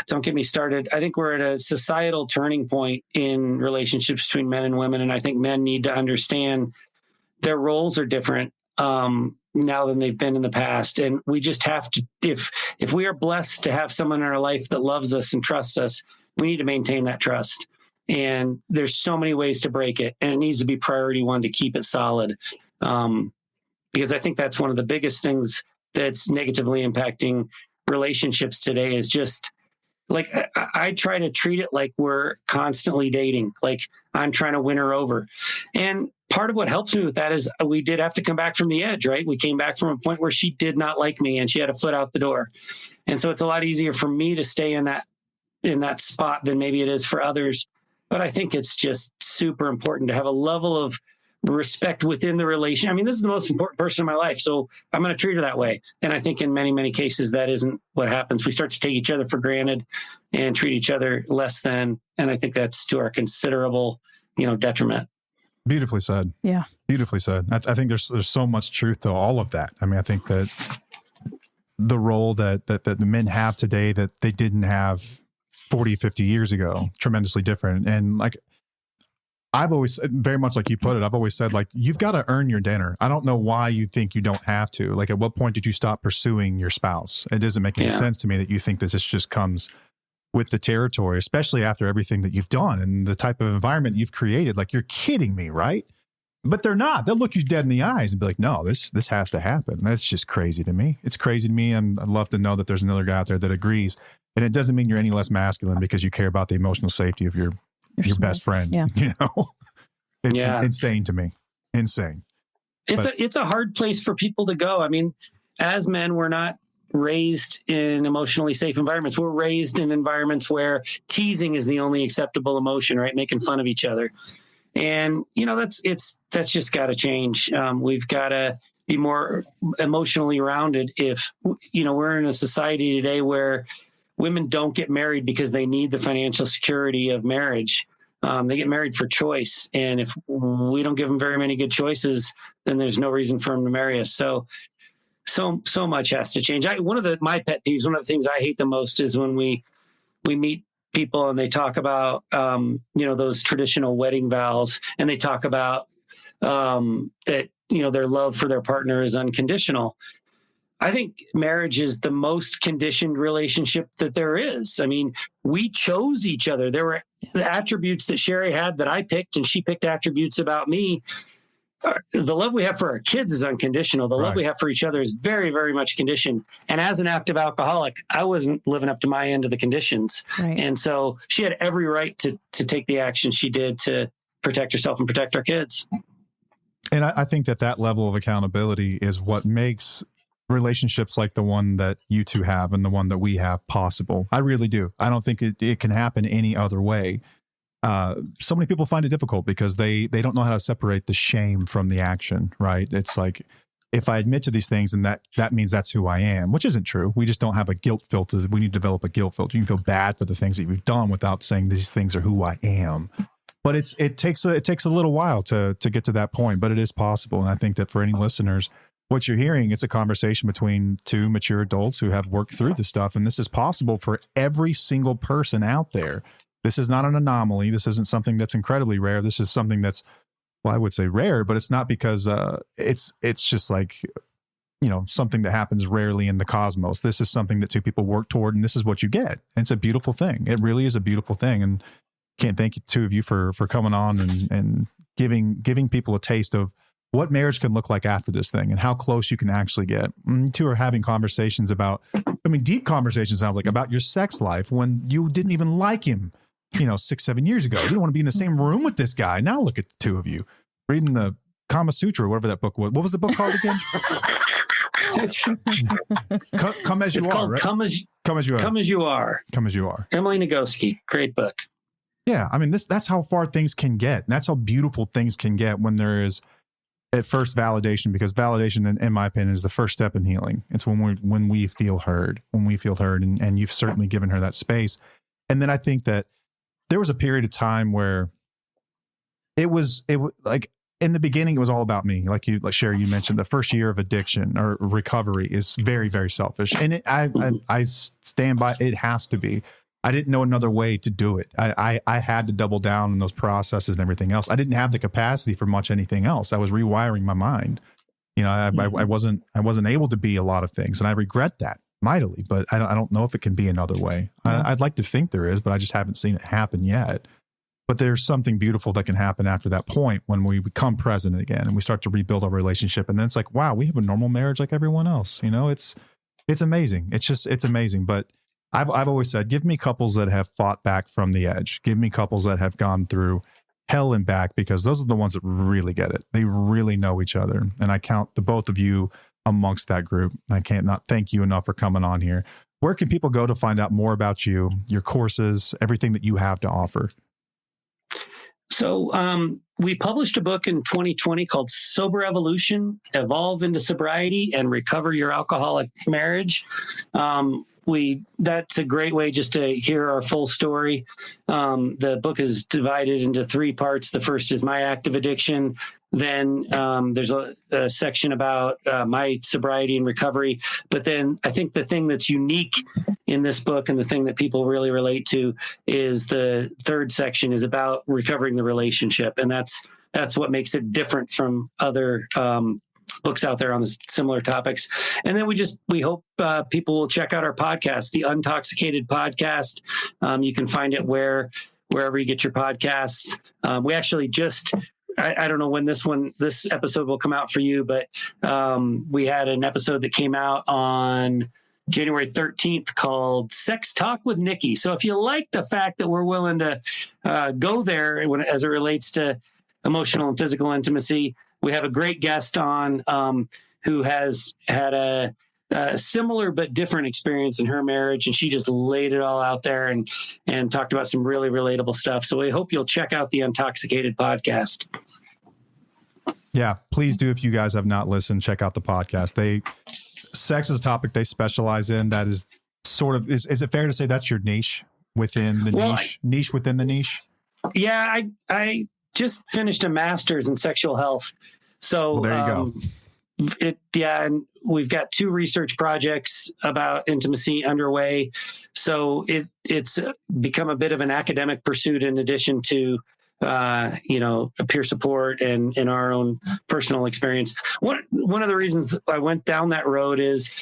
don't get me started. I think we're at a societal turning point in relationships between men and women. And I think men need to understand their roles are different. now than they've been in the past. And we just have to, if we are blessed to have someone in our life that loves us and trusts us, we need to maintain that trust. And there's so many ways to break it, and it needs to be priority one to keep it solid. Because I think that's one of the biggest things that's negatively impacting relationships today is just like, I try to treat it like we're constantly dating, like I'm trying to win her over. And part of what helps me with that is we did have to come back from the edge, right? We came back from a point where she did not like me and she had a foot out the door. And so it's a lot easier for me to stay in that spot than maybe it is for others. But I think it's just super important to have a level of respect within the relation. I mean, this is the most important person in my life, so I'm going to treat her that way. And I think in many, many cases, that isn't what happens. We start to take each other for granted and treat each other less than. And I think that's to our considerable, detriment. Beautifully said. Yeah. Beautifully said. I think there's so much truth to all of that. I mean, I think that the role that the men have today that they didn't have 40, 50 years ago, tremendously different. And like, I've always, very much like you put it, I've always said, like, you've got to earn your dinner. I don't know why you think you don't have to. Like, at what point did you stop pursuing your spouse? It doesn't make any sense to me that you think that this just comes with the territory, especially after everything that you've done and the type of environment you've created. Like, you're kidding me, right? But they're not. They'll look you dead in the eyes and be like, no, this has to happen. That's just crazy to me. It's crazy to me. I'd love to know that there's another guy out there that agrees. And it doesn't mean you're any less masculine because you care about the emotional safety of your best friend. Yeah. It's insane to me. Insane. It's a hard place for people to go. I mean, as men, we're not raised in emotionally safe environments. We're raised in environments where teasing is the only acceptable emotion, right? Making fun of each other. And, that's just got to change. We've got to be more emotionally rounded. If, we're in a society today where women don't get married because they need the financial security of marriage. They get married for choice. And if we don't give them very many good choices, then there's no reason for them to marry us. So much has to change. My pet peeves, one of the things I hate the most is when we meet people and they talk about, those traditional wedding vows, and they talk about that, their love for their partner is unconditional. I think marriage is the most conditioned relationship that there is. I mean, we chose each other. There were the attributes that Sheri had that I picked, and she picked attributes about me. The love we have for our kids is unconditional. The love we have for each other is very, very much conditioned. And as an active alcoholic, I wasn't living up to my end of the conditions. Right. And so she had every right to take the action she did to protect herself and protect our kids. And I think that level of accountability is what makes relationships like the one that you two have and the one that we have possible. I really do. I don't think it can happen any other way. So many people find it difficult because they don't know how to separate the shame from the action, right? It's like, if I admit to these things, and that means that's who I am, which isn't true. We just don't have a guilt filter. We need to develop a guilt filter. You can feel bad for the things that you've done without saying these things are who I am. But it takes a little while to get to that point, but it is possible. And I think that for any listeners, what you're hearing, it's a conversation between two mature adults who have worked through this stuff. And this is possible for every single person out there. This is not an anomaly. This isn't something that's incredibly rare. This is something that's, well, I would say rare, but it's not because it's just like, something that happens rarely in the cosmos. This is something that two people work toward, and this is what you get. And it's a beautiful thing. It really is a beautiful thing. And can't thank you, two of you, for coming on and giving people a taste of what marriage can look like after this thing and how close you can actually get. You two are having conversations about, deep conversations, sounds like, about your sex life when you didn't even like him, 6-7 years ago. You don't want to be in the same room with this guy. Now look at the two of you reading the Kama Sutra, whatever that book was. What was the book called again? Come as you are, right? Come as you are. Come as you are. Come as you are. Emily Nagoski. Great book. Yeah. That's how far things can get. And that's how beautiful things can get when there is at first validation, because validation, in my opinion, is the first step in healing. It's when we feel heard, and you've certainly given her that space. And then I think that there was a period of time where it was like, in the beginning, it was all about me. Like Sheri, you mentioned, the first year of addiction or recovery is very, very selfish. And I stand by, it has to be. I didn't know another way to do it. I had to double down on those processes and everything else. I didn't have the capacity for much anything else. I was rewiring my mind. You know, I wasn't able to be a lot of things, and I regret that mightily, but I don't know if it can be another way. I'd like to think there is, but I just haven't seen it happen yet. But there's something beautiful that can happen after that point when we become present again and we start to rebuild our relationship. And then it's like, wow, we have a normal marriage like everyone else. You know, it's amazing. It's amazing. But I've always said, give me couples that have fought back from the edge. Give me couples that have gone through hell and back, because those are the ones that really get it. They really know each other. And I count the both of you amongst that group. I can't not thank you enough for coming on here. Where can people go to find out more about you, your courses, everything that you have to offer? So we published a book in 2020 called Sober Evolution, Evolve into Sobriety and Recover Your Alcoholic Marriage. That's a great way just to hear our full story. The book is divided into 3 parts. The first is my active addiction. Then there's a section about my sobriety and recovery. But then I think the thing that's unique in this book and the thing that people really relate to is the third section is about recovering the relationship. And that's what makes it different from other books out there on the similar topics. And then we hope people will check out our podcast, the Untoxicated Podcast. You can find it wherever you get your podcasts. We actually I don't know when this episode will come out for you, but we had an episode that came out on January 13th called Sex Talk with Nikki. So if you like the fact that we're willing to go there as it relates to emotional and physical intimacy, we have a great guest on who has had a similar but different experience in her marriage, and she just laid it all out there and talked about some really relatable stuff. So we hope you'll check out the Untoxicated Podcast. Yeah, please do. If you guys have not listened, check out the podcast. Sex is a topic they specialize in. That is sort of, is it fair to say that's your niche within the niche within the niche? Yeah, I just finished a master's in sexual health. So there you go. And we've got 2 research projects about intimacy underway. So it's become a bit of an academic pursuit in addition to peer support and in our own personal experience. One of the reasons I went down that road is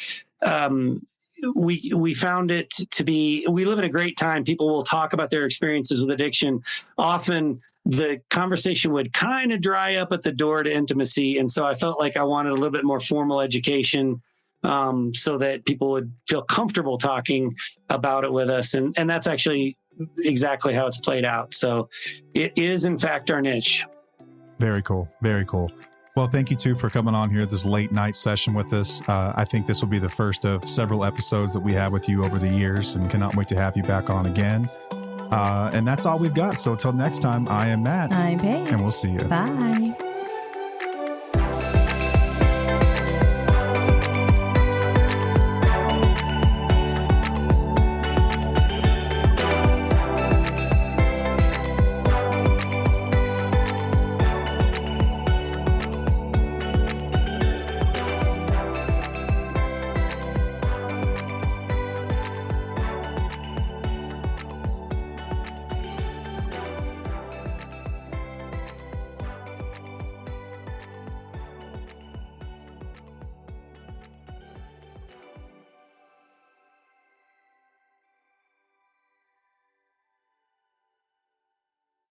we found it to be, we live in a great time. People will talk about their experiences with addiction. Often the conversation would kind of dry up at the door to intimacy. And so I felt like I wanted a little bit more formal education so that people would feel comfortable talking about it with us. And that's actually exactly how it's played out. So it is, in fact, our niche. Very cool. Very cool. Well, thank you, too, for coming on here this late night session with us. I think this will be the first of several episodes that we have with you over the years, and cannot wait to have you back on again. And that's all we've got. So until next time, I am Matt. I'm Paige. And we'll see you. Bye.